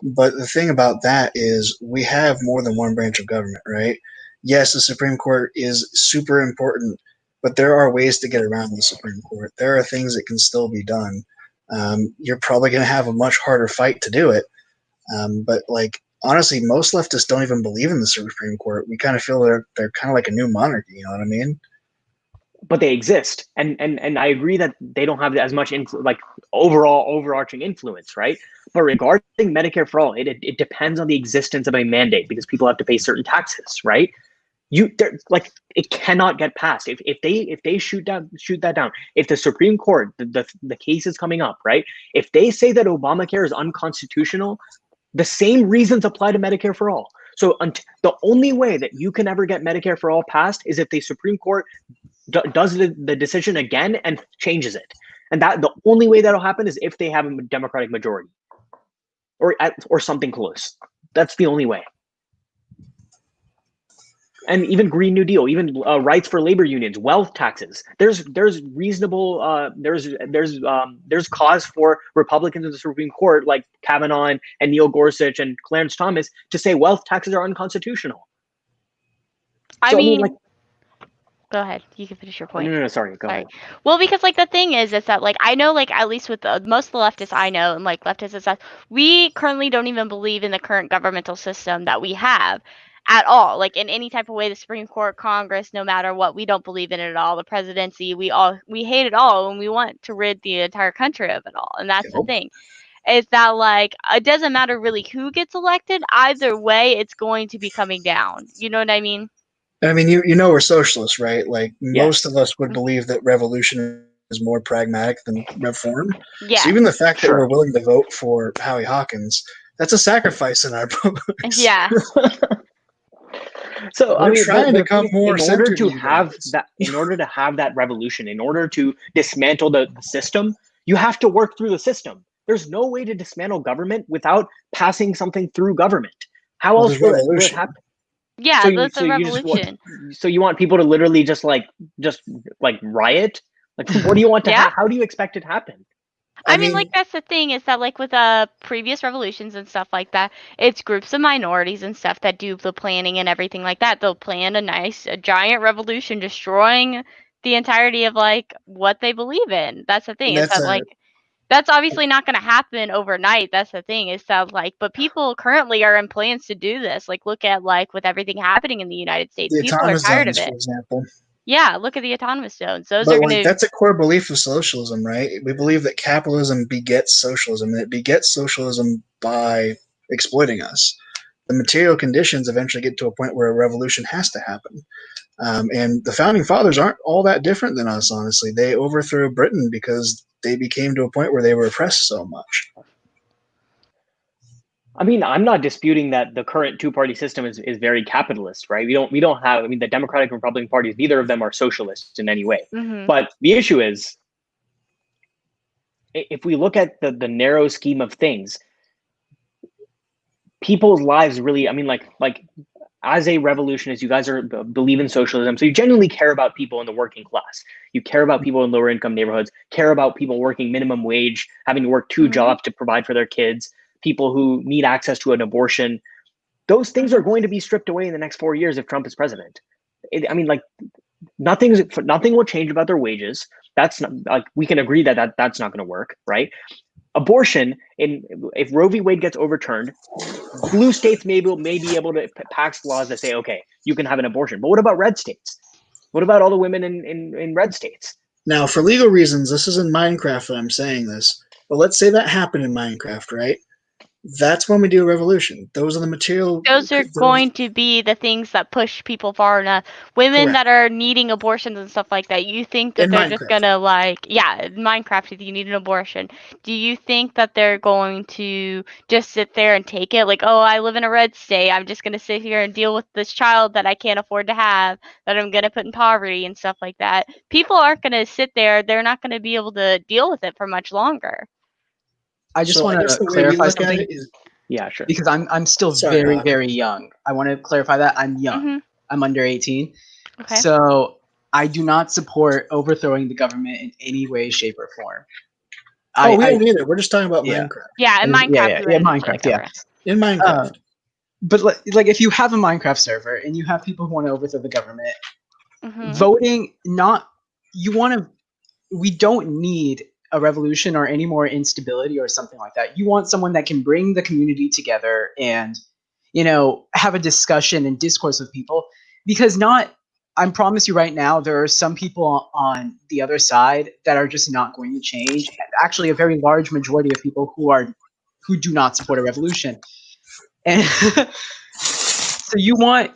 But the thing about that is we have more than one branch of government, right? Yes, the Supreme Court is super important, but there are ways to get around the Supreme Court. There are things that can still be done. You're probably going to have a much harder fight to do it. But like honestly, most leftists don't even believe in the Supreme Court. We kind of feel they're kind of like a new monarchy. You know what I mean? But they exist, and I agree that they don't have as much overarching influence, right? But regarding Medicare for all, it depends on the existence of a mandate because people have to pay certain taxes, right? It cannot get passed if they shoot that down. If the Supreme Court, the case is coming up, right? If they say that Obamacare is unconstitutional, the same reasons apply to Medicare for all. So the only way that you can ever get Medicare for all passed is if the Supreme Court does the decision again and changes it, and that the only way that'll happen is if they have a Democratic majority, or something close. That's the only way. And even Green New Deal, even rights for labor unions, wealth taxes. There's reasonable there's cause for Republicans in the Supreme Court like Kavanaugh and Neil Gorsuch and Clarence Thomas to say wealth taxes are unconstitutional. Go ahead. You can finish your Oh, point. no, sorry. Go ahead. Well, because like the thing is that like I know like at least with most of the leftists I know and like leftists and stuff, we currently don't even believe in the current governmental system that we have at all. Like in any type of way, the Supreme Court, Congress, no matter what, we don't believe in it at all. The presidency, we hate it all, and we want to rid the entire country of it all. And that's the thing. Is that like it doesn't matter really who gets elected. Either way, it's going to be coming down. You know what I mean? I mean, you know we're socialists, right? Like most Yes. of us would believe that revolution is more pragmatic than reform. Yeah. So even the fact that Sure. we're willing to vote for Howie Hawkins, that's a sacrifice in our books. Yeah. So We're trying to come more in order centered to you have guys. that, in order to have that revolution, in order to dismantle the system, you have to work through the system. There's no way to dismantle government without passing something through government. How else will it happen? Yeah, So that's a revolution. So you want people to literally just riot? Like, what do you want to Yeah. How do you expect it to happen? I mean, like, that's the thing is that, like, with previous revolutions and stuff like that, it's groups of minorities and stuff that do the planning and everything like that. They'll plan a giant revolution destroying the entirety of, like, what they believe in. That's the thing is that, like, that's obviously not going to happen overnight. That's the thing is that, like, but people currently are in plans to do this. Like, look at, like, with everything happening in the United States, The people are autonomous tired of zones, it. for example. Yeah, look at the autonomous zones. Those But are going to. that's a core belief of socialism, right? We believe that capitalism begets socialism, and it begets socialism by exploiting us. The material conditions eventually get to a point where a revolution has to happen. And the founding fathers aren't all that different than us, honestly. They overthrew Britain because they became to a point where they were oppressed so much. I mean, I'm not disputing that the current two-party system is very capitalist, right? We don't have, I mean, the Democratic and Republican parties, neither of them are socialists in any way. Mm-hmm. But the issue is, if we look at the narrow scheme of things, people's lives really, I mean, like as a revolutionist, you guys believe in socialism, so you genuinely care about people in the working class. You care about people in lower income neighborhoods, care about people working minimum wage, having to work two jobs to provide for their kids, people who need access to an abortion. Those things are going to be stripped away in the next 4 years if Trump is president. I mean, like, nothing will change about their wages. That's not, like, we can agree that that's not going to work, right? Abortion, if Roe v. Wade gets overturned, blue states may be able to pass laws that say, okay, you can have an abortion. But what about red states? What about all the women in red states? Now, for legal reasons, this is in Minecraft that I'm saying this, but let's say that happened in Minecraft, right? That's when we do a revolution. Those are the material. Those are going to be the things that push people far enough. Women that are needing abortions and stuff like that, you think that In they're Minecraft. just gonna, like, yeah, in Minecraft, if you need an abortion, do you think that they're going to just sit there and take it? Like, oh, I live in a red state, I'm just gonna sit here and deal with this child that I can't afford to have, that I'm gonna put in poverty and stuff like that. People aren't gonna sit there. They're not gonna be able to deal with it for much longer. I just want to clarify something. Yeah, sure. Because I'm still very young. I want to clarify that I'm young. Mm-hmm. I'm under 18. Okay. So I do not support overthrowing the government in any way, shape, or form. We don't either. We're just talking about Minecraft. Yeah, in Minecraft. Yeah, Minecraft. Yeah, in Minecraft. But like, if you have a Minecraft server and you have people who want to overthrow the government, voting we don't need a revolution or any more instability or something like that. You want someone that can bring the community together and, have a discussion and discourse with people, because I promise you right now, there are some people on the other side that are just not going to change. Actually, a very large majority of people who do not support a revolution. And so you want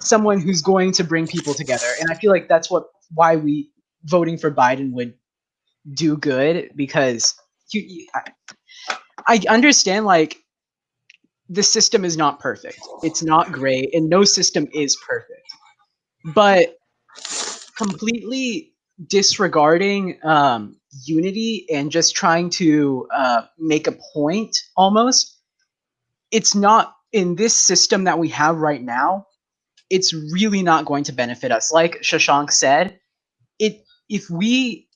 someone who's going to bring people together. And I feel like that's why voting for Biden would do good, because I understand, like, the system is not perfect. It's not great, and no system is perfect. But completely disregarding unity and just trying to make a point, almost, it's not, in this system that we have right now, it's really not going to benefit us. Like Shahshaank said, if we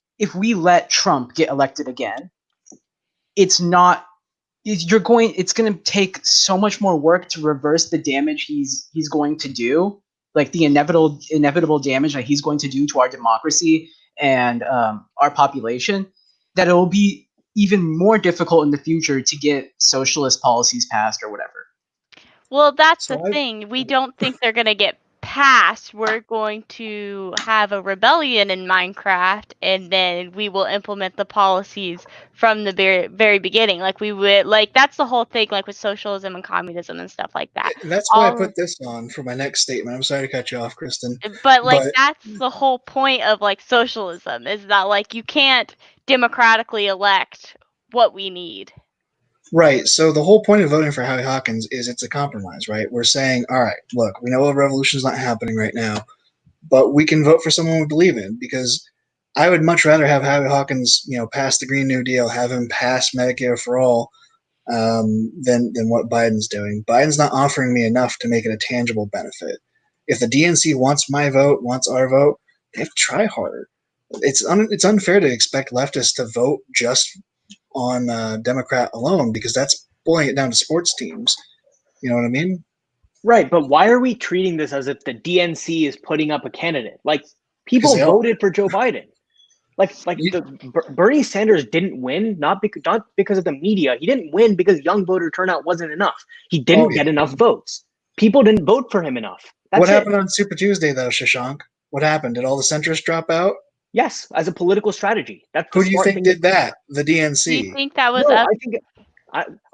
let Trump get elected again, it's going to take so much more work to reverse the damage he's going to do. like the inevitable damage that he's going to do to our democracy and our population, that it will be even more difficult in the future to get socialist policies passed or whatever. Well, that's So the thing. We don't think they're going to get passed. We're going to have a rebellion in Minecraft, and then we will implement the policies from the very beginning. Like we would, like that's the whole thing, like with socialism and communism and stuff like that. that's why I put this on for my next statement. I'm sorry to cut you off, Kristen. But like But that's the whole point of like socialism, is that like you can't democratically elect what we need. right, so the whole point of voting for Howie Hawkins is it's a compromise, right? We're saying, all right, look, we know a revolution's not happening right now, but we can vote for someone we believe in, because I would much rather have Howie Hawkins, pass the Green New Deal, have him pass Medicare for all, than what Biden's doing. Biden's not offering me enough to make it a tangible benefit. If the DNC wants my vote, wants our vote, they have to try harder. It's unfair to expect leftists to vote just on Democrat alone, because that's boiling it down to sports teams. You know what I mean? Right, but why are we treating this as if the DNC is putting up a candidate? Like people 'Cause they are. voted for Joe Biden. Bernie Sanders didn't win not because of the media. He didn't win because young voter turnout wasn't enough. He didn't get enough votes. People didn't vote for him enough. That's What it. happened on Super Tuesday though, Shahshaank? What happened? Did all the centrists drop out? Yes, as a political strategy. That's the Who do you smart think thing did that? The DNC. Do you think that was No, up?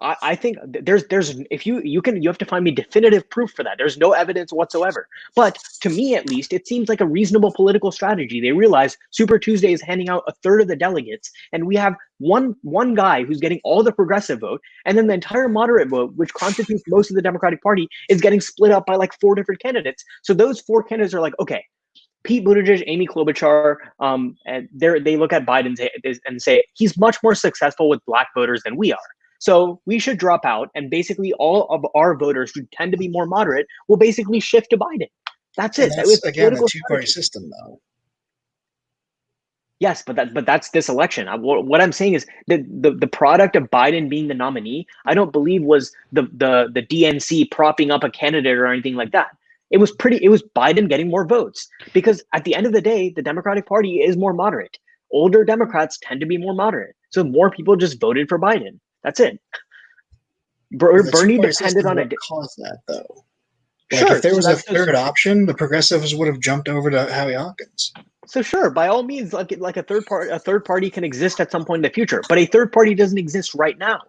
I think there's if you have to find me definitive proof for that. There's no evidence whatsoever. But to me, at least, it seems like a reasonable political strategy. They realize Super Tuesday is handing out a third of the delegates, and we have one guy who's getting all the progressive vote, and then the entire moderate vote, which constitutes most of the Democratic Party, is getting split up by like 4 different candidates. So those 4 candidates are like, okay, Pete Buttigieg, Amy Klobuchar, and they look at Biden and say he's much more successful with black voters than we are. So we should drop out, and basically all of our voters who tend to be more moderate will basically shift to Biden. That's it. That's again a two-party system, though. Yes, but that's this election. What I'm saying is the product of Biden being the nominee, I don't believe was the DNC propping up a candidate or anything like that. It was Biden getting more votes, because at the end of the day, the Democratic Party is more moderate. Older Democrats tend to be more moderate. So more people just voted for Biden. That's it. Bernie depended on it. Cause that though. Sure. If there was a third option, the progressives would have jumped over to Howie Hawkins. So sure, by all means, like a third party can exist at some point in the future, but a third party doesn't exist right now.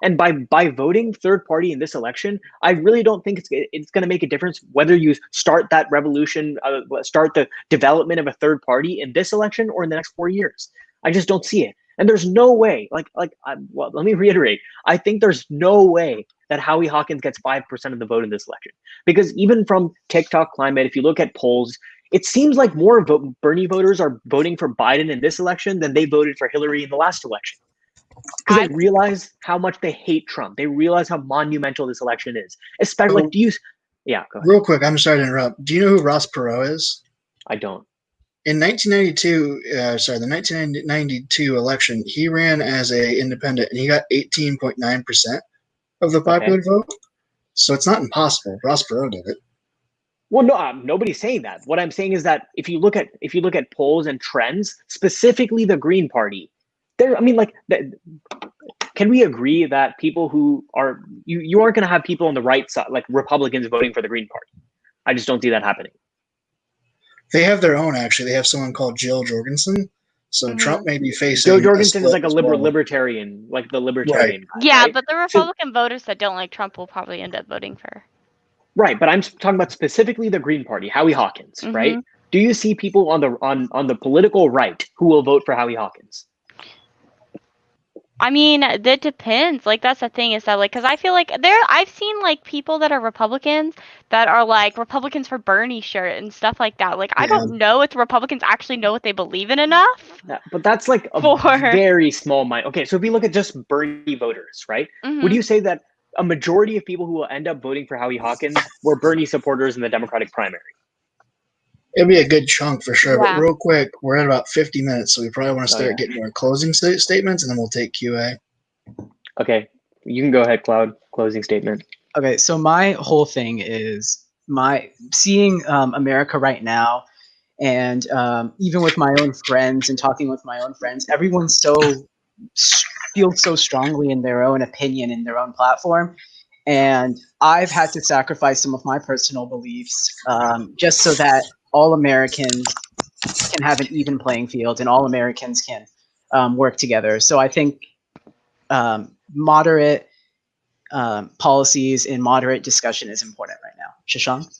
And by voting third party in this election, I really don't think it's going to make a difference whether you start that revolution, start the development of a third party in this election or in the next 4 years. I just don't see it. And there's no way, well, let me reiterate. I think there's no way that Howie Hawkins gets 5% of the vote in this election, because even from TikTok Climate, if you look at polls, it seems like more Bernie voters are voting for Biden in this election than they voted for Hillary in the last election. Because they realize how much they hate Trump. They realize how monumental this election is. Especially, go ahead. Real quick, I'm sorry to interrupt. Do you know who Ross Perot is? I don't. In the 1992 election, he ran as a independent, and he got 18.9% of the popular vote. So it's not impossible. Ross Perot did it. Well, no, nobody's saying that. What I'm saying is that if you look at polls and trends, specifically the Green Party, can we agree that people who are you aren't going to have people on the right side, like Republicans, voting for the Green Party? I just don't see that happening. They have their own, actually. They have someone called Jill Jorgensen. So Trump may be facing. Joe Jorgensen is like a libertarian, like the libertarian. Right. Guy, Yeah, right? but the Republican voters that don't like Trump will probably end up voting for. Right, but I'm talking about specifically the Green Party, Howie Hawkins, right? Do you see people on the political right who will vote for Howie Hawkins? I mean, that depends. Like, that's the thing, is that, like, because I feel like I've seen, like, people that are Republicans that are, like, Republicans for Bernie shirt and stuff like that. Like, I don't know if the Republicans actually know what they believe in enough. But that's, like, a very small mind. Okay, so if we look at just Bernie voters, right? Would you say that a majority of people who will end up voting for Howie Hawkins were Bernie supporters in the Democratic primary? It'd be a good chunk for sure. Yeah. But real quick, we're at about 50 minutes, so we probably want to start getting our closing statements, and then we'll take QA. Okay, you can go ahead, Cloud. Closing statement. Okay, so my whole thing is seeing America right now, and even with my own friends and talking with my own friends, everyone feels so strongly in their own opinion, in their own platform. And I've had to sacrifice some of my personal beliefs just so that all Americans can have an even playing field and all Americans can work together. So I think moderate policies and moderate discussion is important right now. Shahshaank?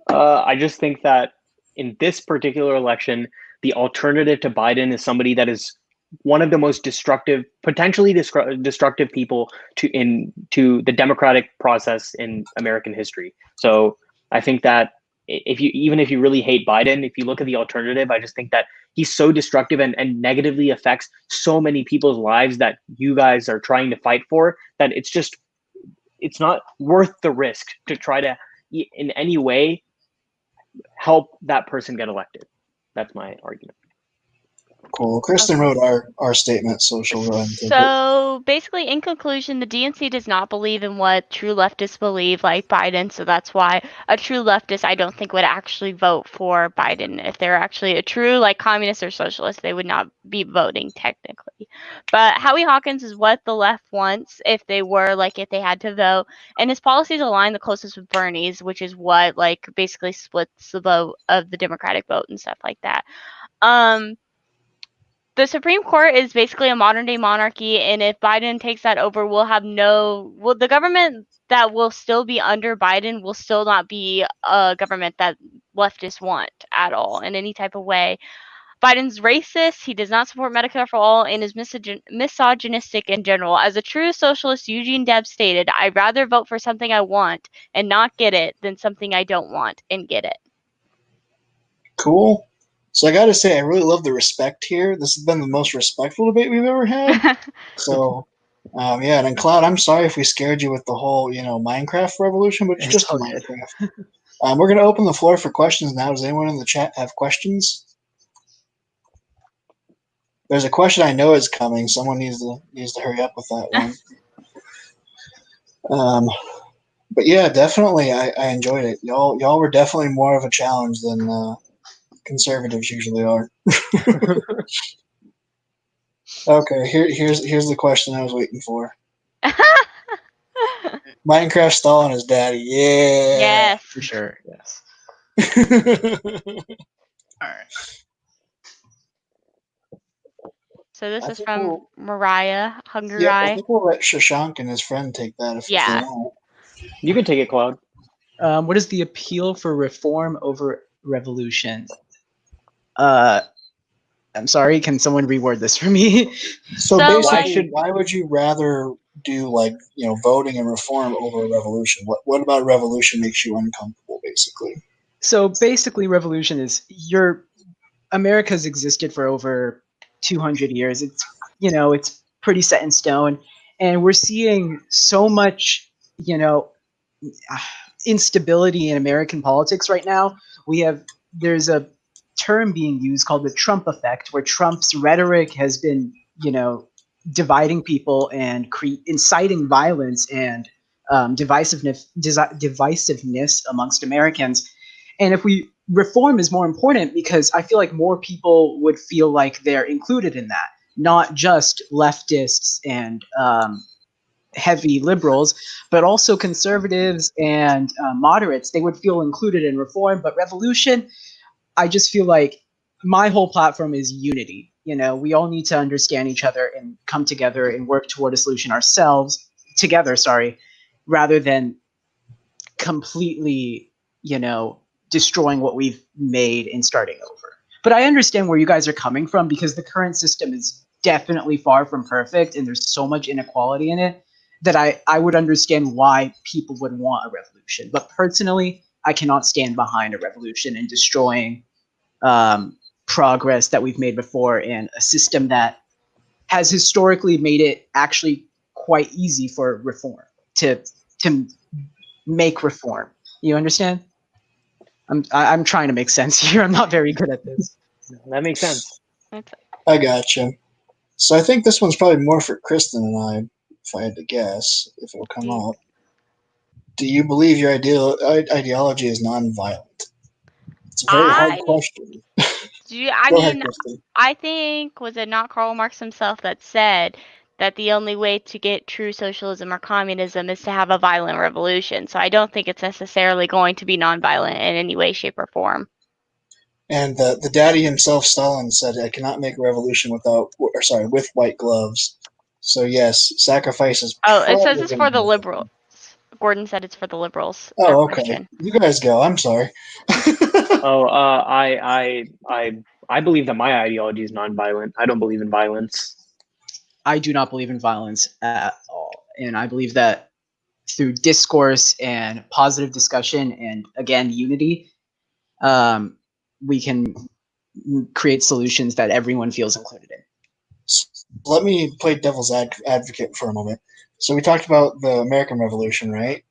I just think that in this particular election, the alternative to Biden is somebody that is one of the most destructive, potentially destructive people to the democratic process in American history. So I think that even if you really hate Biden, if you look at the alternative, I just think that he's so destructive and negatively affects so many people's lives that you guys are trying to fight for, that it's not worth the risk to try to in any way help that person get elected. That's my argument. Cool. Kristen wrote our statement, so she'll go ahead and take it. So basically, in conclusion, the DNC does not believe in what true leftists believe, like Biden. So that's why a true leftist, I don't think, would actually vote for Biden. If they're actually a true like communist or socialist, they would not be voting technically. But Howie Hawkins is what the left wants if they had to vote, and his policies align the closest with Bernie's, which is what like basically splits the vote of the Democratic vote and stuff like that. The Supreme Court is basically a modern day monarchy, and if Biden takes that over, the government that will still be under Biden will still not be a government that leftists want at all in any type of way. Biden's racist, he does not support Medicare for all, and is misogynistic in general. As a true socialist, Eugene Debs stated, I'd rather vote for something I want and not get it than something I don't want and get it. Cool. So I got to say, I really love the respect here. This has been the most respectful debate we've ever had. So, yeah. And then Cloud, I'm sorry if we scared you with the whole, Minecraft revolution, but it's just Minecraft. We're going to open the floor for questions now. Does anyone in the chat have questions? There's a question I know is coming. Someone needs to hurry up with that one. But yeah, definitely, I enjoyed it. Y'all were definitely more of a challenge than conservatives usually are. Okay, here's the question I was waiting for. Minecraft stalling his daddy. Yeah. Yes. For sure. Yes. All right. So this is from Mariah Hungry. Yeah, I think we'll let Shahshaank and his friend take that if they want. You can take it, Cloud. What is the appeal for reform over revolution? I'm sorry, can someone reword this for me? So basically, why would you rather do voting and reform over a revolution? What about a revolution makes you uncomfortable, basically? So basically, revolution is America's existed for over 200 years. It's pretty set in stone, and we're seeing so much instability in American politics right now. There's a term being used called the Trump effect, where Trump's rhetoric has been, dividing people and inciting violence and divisiveness amongst Americans. And if reform is more important, because I feel like more people would feel like they're included in that, not just leftists and heavy liberals, but also conservatives and moderates. They would feel included in reform. But revolution, I just feel like my whole platform is unity. We all need to understand each other and come together and work toward a solution together, rather than completely, destroying what we've made and starting over. But I understand where you guys are coming from, because the current system is definitely far from perfect, and there's so much inequality in it that I would understand why people would want a revolution. But personally, I cannot stand behind a revolution and destroying progress that we've made before, and a system that has historically made it actually quite easy for reform to make reform. You understand? I'm trying to make sense here. I'm not very good at this. That makes sense. I gotcha. So I think this one's probably more for Kristen and I, if I had to guess, if it'll come up. Do you believe your ideology is nonviolent? It's a very hard I question. I Go ahead, mean, Kristen. I think, was it not Karl Marx himself that said that the only way to get true socialism or communism is to have a violent revolution? So I don't think it's necessarily going to be nonviolent in any way, shape, or form. And the daddy himself, Stalin, said, "I cannot make a revolution with white gloves." So yes, sacrifice is Oh, it says probably it's going to for be the a thing. liberals. Gordon said it's for the liberals. That Oh, okay. question. You guys go. I'm sorry. Oh, I believe that my ideology is nonviolent. I don't believe in violence. I do not believe in violence at all, and I believe that through discourse and positive discussion, and again unity, we can create solutions that everyone feels included in. Let me play devil's advocate for a moment. So we talked about the American Revolution, right?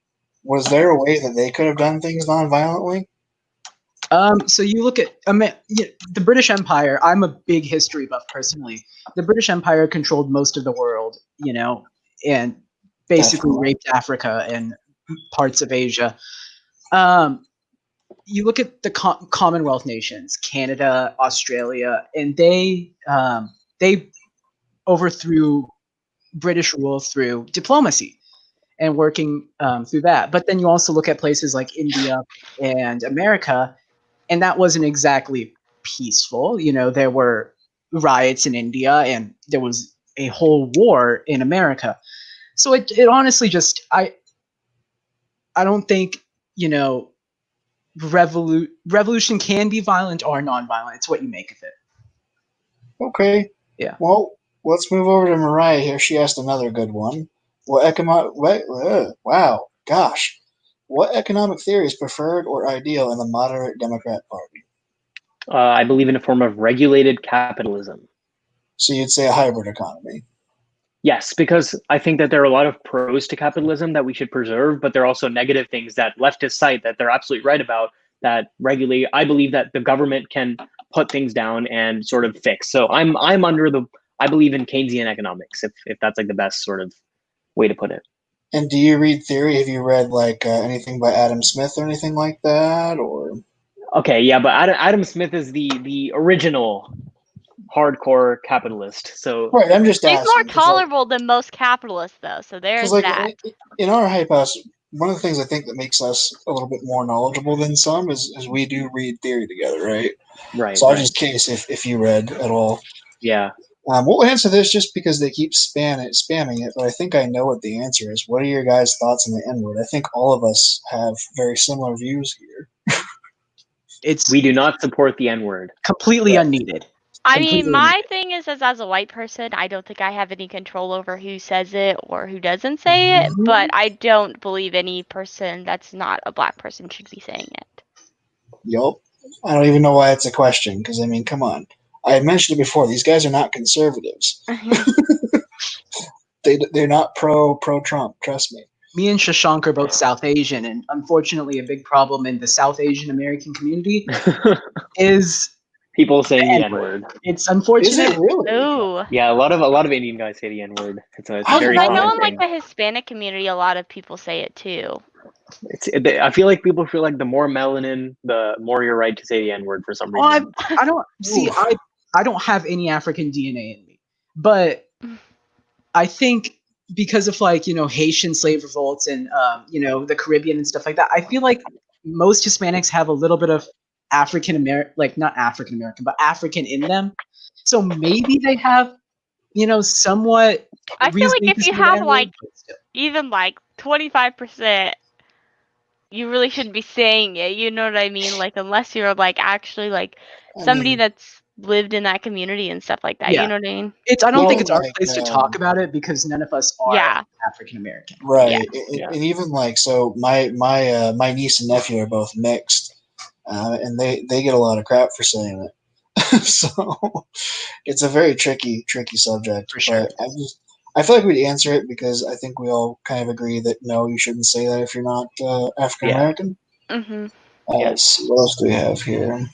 Was there a way that they could have done things nonviolently? So you look at the British Empire. I'm a big history buff personally. The British Empire controlled most of the world, and basically Definitely. raped Africa and parts of Asia. You look at the Commonwealth nations, Canada, Australia, and they overthrew British rule through diplomacy and working through that. But then you also look at places like India and America, and that wasn't exactly peaceful. There were riots in India, and there was a whole war in America. So it honestly just I don't think revolution can be violent or non-violent. It's what you make of it. Okay. Yeah. Well, let's move over to Mariah here. She asked another good one. Wow, gosh. What economic theory is preferred or ideal in the moderate Democrat Party? I believe in a form of regulated capitalism. So you'd say a hybrid economy. Yes, because I think that there are a lot of pros to capitalism that we should preserve, but there are also negative things that leftists cite that they're absolutely right about that regulate. I believe that the government can put things down and sort of fix. So I believe in Keynesian economics, if that's like the best sort of way to put it. And do you read theory? Have you read anything by Adam Smith or anything like that? Or Okay, yeah, but Adam Smith is the original hardcore capitalist. So right, I'm just He's asking. more tolerable than most capitalists, though. So there's that. In our hype house, one of the things I think that makes us a little bit more knowledgeable than some is we do read theory together, right? right, So I was right. just curious if you read at all. Yeah. We'll answer this just because they keep spamming it, but I think I know what the answer is. What are your guys' thoughts on the N-word? I think all of us have very similar views here. We do not support the N-word. Completely unneeded. I mean, my thing is, as a white person, I don't think I have any control over who says it or who doesn't say it, but I don't believe any person that's not a black person should be saying it. Yup. I don't even know why it's a question, because, I mean, come on. I had mentioned it before. These guys are not conservatives. They're not pro-Trump, trust me. Me and Shahshaank are both South Asian, and unfortunately a big problem in the South Asian American community is people saying the N-word. It's unfortunate. Is it really? Ooh. Yeah, a lot of Indian guys say the N-word. It's a very I common know in thing. the Hispanic community, a lot of people say it too. I feel like people feel like the more melanin, the more you're right to say the N-word for some reason. I don't see. I don't have any African DNA in me, but I think because of Haitian slave revolts and the Caribbean and stuff like that, I feel like most Hispanics have a little bit of African American, not African American, but African in them. So maybe they have somewhat. I feel like if you have even 25%, you really shouldn't be saying it. You know what I mean? Unless you're actually somebody that's lived in that community and stuff like that. Yeah. You know what I mean? I don't think it's our place to talk about it because none of us are African American. Right. Yeah. And even so my niece and nephew are both mixed, and they get a lot of crap for saying it. So it's a very tricky subject. For sure. But I feel like we'd answer it because I think we all kind of agree that no, you shouldn't say that if you're not African American. Yeah. Mm-hmm. Yes. What else do we have here?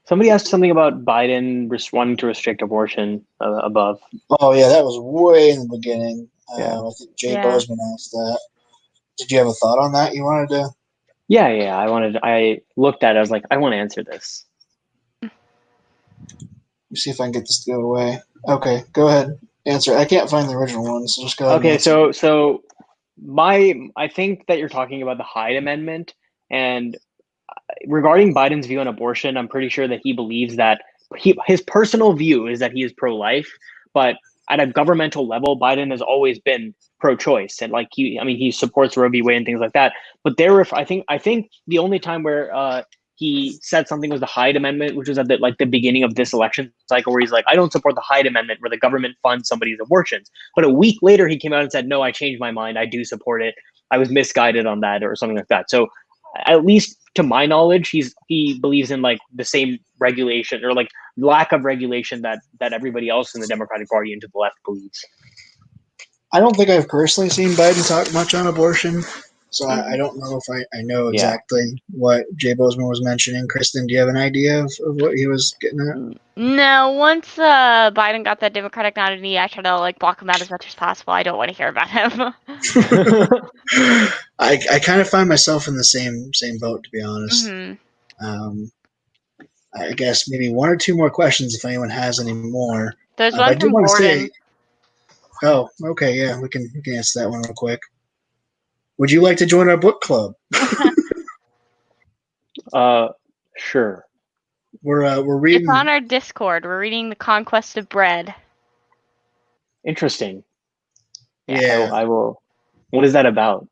Somebody asked something about Biden wanting to restrict abortion above. Oh yeah, that was way in the beginning. Yeah. I think Jay Bozeman asked that. Did you have a thought on that you wanted to? Yeah. I looked at it. I was like, I want to answer this. Let me see if I can get this to go away. Okay, go ahead. Answer. I can't find the original one, so just go ahead. Okay, and answer. so I think that you're talking about the Hyde Amendment, and regarding Biden's view on abortion, I'm pretty sure that he believes that his personal view is that he is pro-life, but at a governmental level, Biden has always been pro-choice, and like he supports Roe v. Wade and things like that. But I think the only time where he said something was the Hyde Amendment, which was at the beginning of this election cycle, where he's like, I don't support the Hyde Amendment, where the government funds somebody's abortions. But a week later, he came out and said, no, I changed my mind. I do support it. I was misguided on that, or something like that. So at least to my knowledge, he believes in like the same regulation, or like lack of regulation that everybody else in the Democratic Party and to the left believes. I don't think I've personally seen Biden talk much on abortion, so I don't know if I know exactly what Jay Bozeman was mentioning. Kristen, do you have an idea of what he was getting at? No, once Biden got that Democratic nominee, I try to like block him out as much as possible. I don't want to hear about him. I kind of find myself in the same boat, to be honest. Mm-hmm. I guess maybe one or two more questions if anyone has any more. There's I one do from want to Gordon. say. Oh, okay, yeah, we can answer that one real quick. Would you like to join our book club? Sure. We're reading. It's on our Discord. We're reading The Conquest of Bread. Interesting. Yeah. I will. What is that about?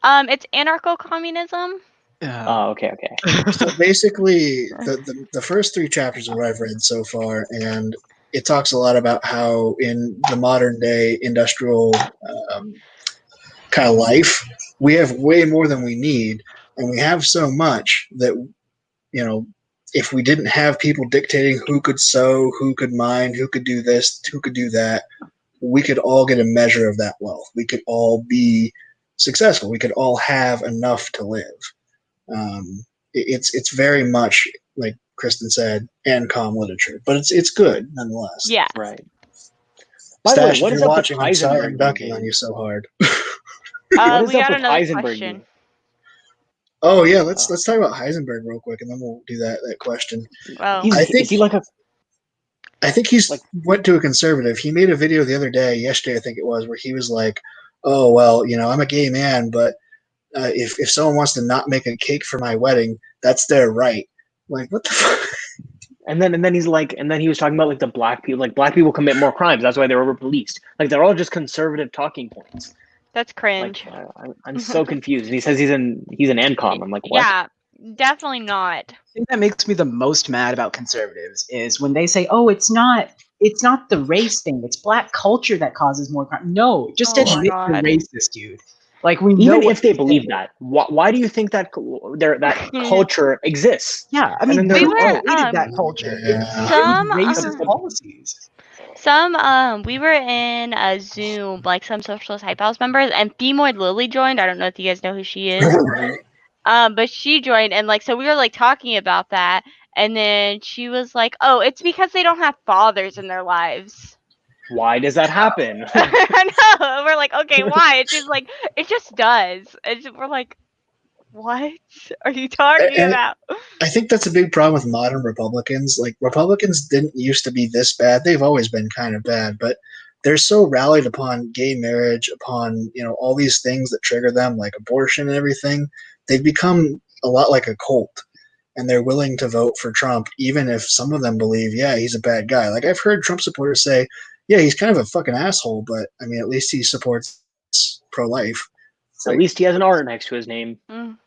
It's anarcho-communism. Oh, okay. So basically, the first three chapters are what I've read so far, and it talks a lot about how in the modern day industrial kind of life, we have way more than we need, and we have so much that, if we didn't have people dictating who could sow, who could mine, who could do this, who could do that, we could all get a measure of that wealth. We could all be successful. We could all have enough to live. It's very much, like Kristen said, ANCOM literature, but it's good nonetheless. Yeah. Right. By the way, Stash, what if is you're up watching, with I'm sorry I'm Heisenberg ducking these on you days? so hard. What is We up got with another Heisenberg? question. Oh yeah, let's talk about Heisenberg real quick, and then we'll do that question. Oh. Is he like a? I think he's went to a conservative. He made a video the other day, yesterday I think it was, where he was like, "Oh well, I'm a gay man, but if someone wants to not make a cake for my wedding, that's their right." Like, what the fuck? And then he's like, and then he was talking about like the black people, like black people commit more crimes. That's why they were over policed. Like they're all just conservative talking points. That's cringe. Like I'm so confused. And he says he's an ANCOM. I'm like, what? Yeah, definitely not. The thing that makes me the most mad about conservatives is when they say, "Oh, it's not the race thing. It's black culture that causes more crime." No, just Oh my admit you're God. racist, dude. Like we know Even if they what believe that, why do you think that that culture exists? Yeah, I mean, And we then were, created that culture. Yeah. Some Racist policies. we were in a Zoom, like some socialist hype house members, and Femoid Lily joined. I don't know if you guys know who she is. But she joined, and so we were like talking about that, and then she was like, "Oh, it's because they don't have fathers in their lives." Why does that happen? I know. We're like, okay, why? It's just like it just does. We're like, what are you talking about? I think that's a big problem with modern Republicans. Like, Republicans didn't used to be this bad. They've always been kind of bad, but they're so rallied upon gay marriage, upon all these things that trigger them, like abortion and everything. They've become a lot like a cult, and they're willing to vote for Trump, even if some of them believe, yeah, he's a bad guy. Like, I've heard Trump supporters say, yeah, he's kind of a fucking asshole, but I mean, at least he supports pro-life. At least he has an R next to his name. Mm.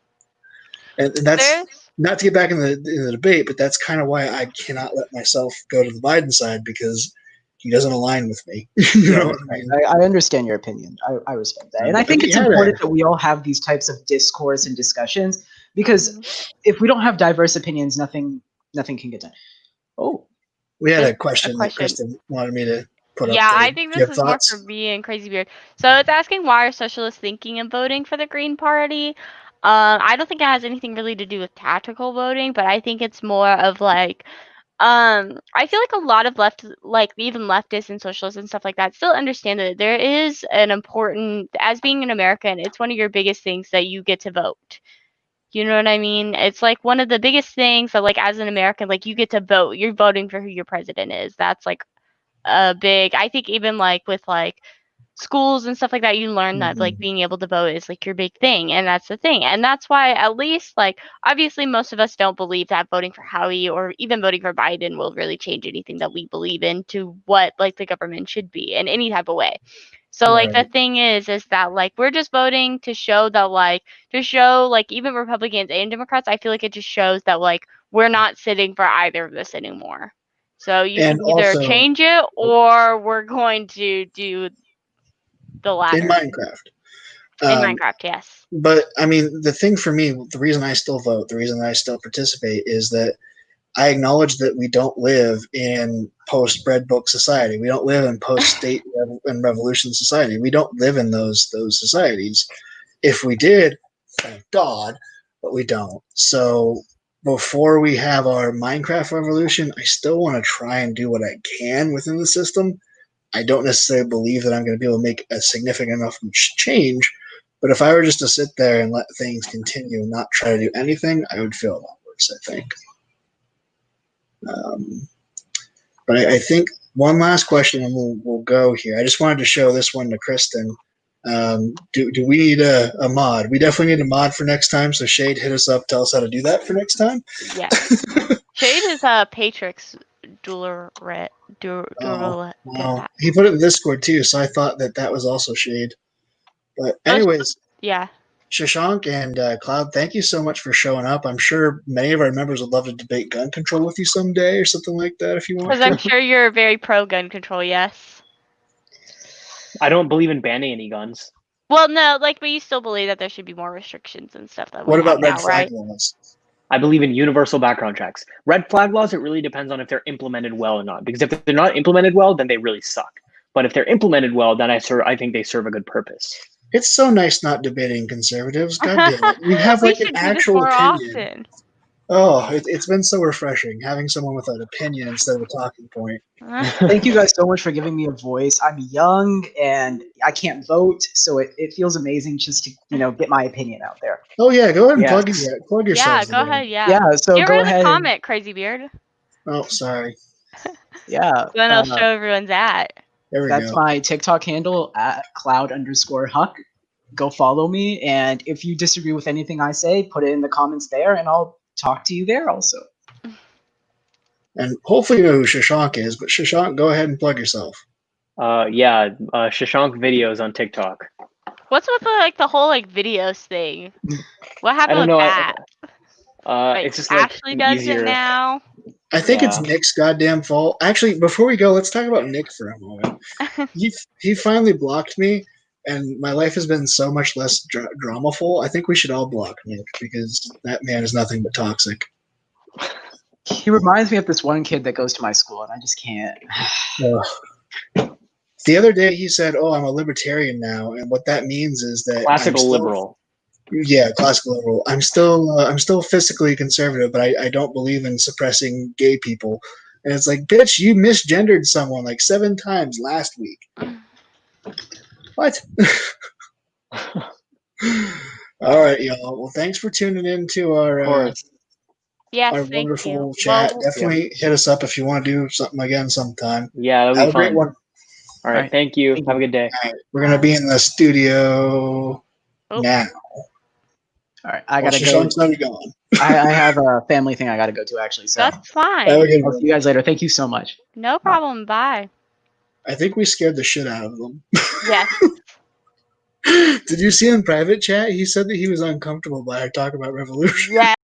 And that's not to get back in the debate, but that's kind of why I cannot let myself go to the Biden side, because he doesn't align with me. You know what I mean? I understand your opinion. I respect that. And I think it's important that we all have these types of discourse and discussions, because if we don't have diverse opinions, nothing can get done. Oh, we had a question that Kristen wanted me to put up. Yeah, I think this is more for me and Crazybeard. So it's asking, why are socialists thinking and voting for the Green Party? I don't think it has anything really to do with tactical voting, but I think it's more of like I feel like a lot of even leftists and socialists and stuff like that still understand that there is an important, as being an American, it's one of your biggest things that you get to vote. You know what I mean? It's like one of the biggest things that, like, as an American, like, you get to vote. You're voting for who your president is. That's like a big, I think even like with like schools and stuff like that, you learn that like being able to vote is like your big thing, and that's the thing. And that's why, at least, like, obviously most of us don't believe that voting for Howie or even voting for Biden will really change anything that we believe in to what like the government should be in any type of way. So like the thing is that like we're just voting to show that like even Republicans and Democrats, I feel like it just shows that like we're not sitting for either of this anymore. So you And can either also- change it or we're going to do the latter. In Minecraft. In Minecraft, yes. But I mean, the thing for me, the reason I still vote, the reason I still participate, is that I acknowledge that we don't live in post-bread book society. We don't live in post-state and revolution society. We don't live in those societies. If we did, thank God, but we don't. So before we have our Minecraft revolution, I still want to try and do what I can within the system. I don't necessarily believe that I'm going to be able to make a significant enough change, but if I were just to sit there and let things continue and not try to do anything, I would feel a lot worse, I think. But I think one last question and we'll go here. I just wanted to show this one to Kristen. Do we need a mod? We definitely need a mod for next time, so Shade, hit us up, tell us how to do that for next time. Yeah. Shade is Patrix Dueler. Well, he put it in Discord too, so I thought that was also Shade. But anyways, yeah. Shahshaank and Cloud, thank you so much for showing up. I'm sure many of our members would love to debate gun control with you someday or something like that if you want to. Because I'm sure you're very pro gun control, yes? I don't believe in banning any guns. Well, no, like, but you still believe that there should be more restrictions and stuff that What about red now, flag right? laws? I believe in universal background checks. Red flag laws, it really depends on if they're implemented well or not. Because if they're not implemented well, then they really suck. But if they're implemented well, then I think they serve a good purpose. It's so nice not debating conservatives. God damn it. We have like an actual opinion. Often. Oh, it's been so refreshing having someone with an opinion instead of a talking point. Thank you guys so much for giving me a voice. I'm young and I can't vote, so it feels amazing just to get my opinion out there. Oh yeah, go ahead and plug yourself. Yeah, go ahead. Yeah. Yeah. So Get go rid of ahead. the comment, Crazybeard. Oh, sorry. Yeah. Then I'll show everyone's at. There we That's go. my TikTok handle at @cloud_huck. Go follow me, and if you disagree with anything I say, put it in the comments there, and I'll talk to you there also. And hopefully you know who Shahshaank is, but Shahshaank, go ahead and plug yourself. Shahshaank videos on TikTok. What's with the whole videos thing? What happened with that? It's just Ashley does easier. it now. I think it's Nick's goddamn fault. Actually, before we go, let's talk about Nick for a moment. He finally blocked me, and my life has been so much less dramaful. I think we should all block Nick because that man is nothing but toxic. He reminds me of this one kid that goes to my school, and I just can't. The other day he said, "Oh, I'm a libertarian now," and what that means is that classical liberal. Yeah, classical liberal. I'm still fiscally conservative, but I don't believe in suppressing gay people. And it's like, bitch, you misgendered someone like 7 times last week. What? All right, y'all. Well, thanks for tuning in to our wonderful chat. Well, Definitely hit us up if you want to do something again sometime. Yeah, that'll be Have a fun. great one. All right, thank you. Have a good day. All right, we're gonna be in the studio now. All right, I gotta go. Shahshank's not gone. I have a family thing I gotta go to actually. So that's fine. I'll see you guys later. Thank you so much. No problem. Bye. I think we scared the shit out of them. Yes. Did you see in private chat? He said that he was uncomfortable by our talk about revolution. Yeah.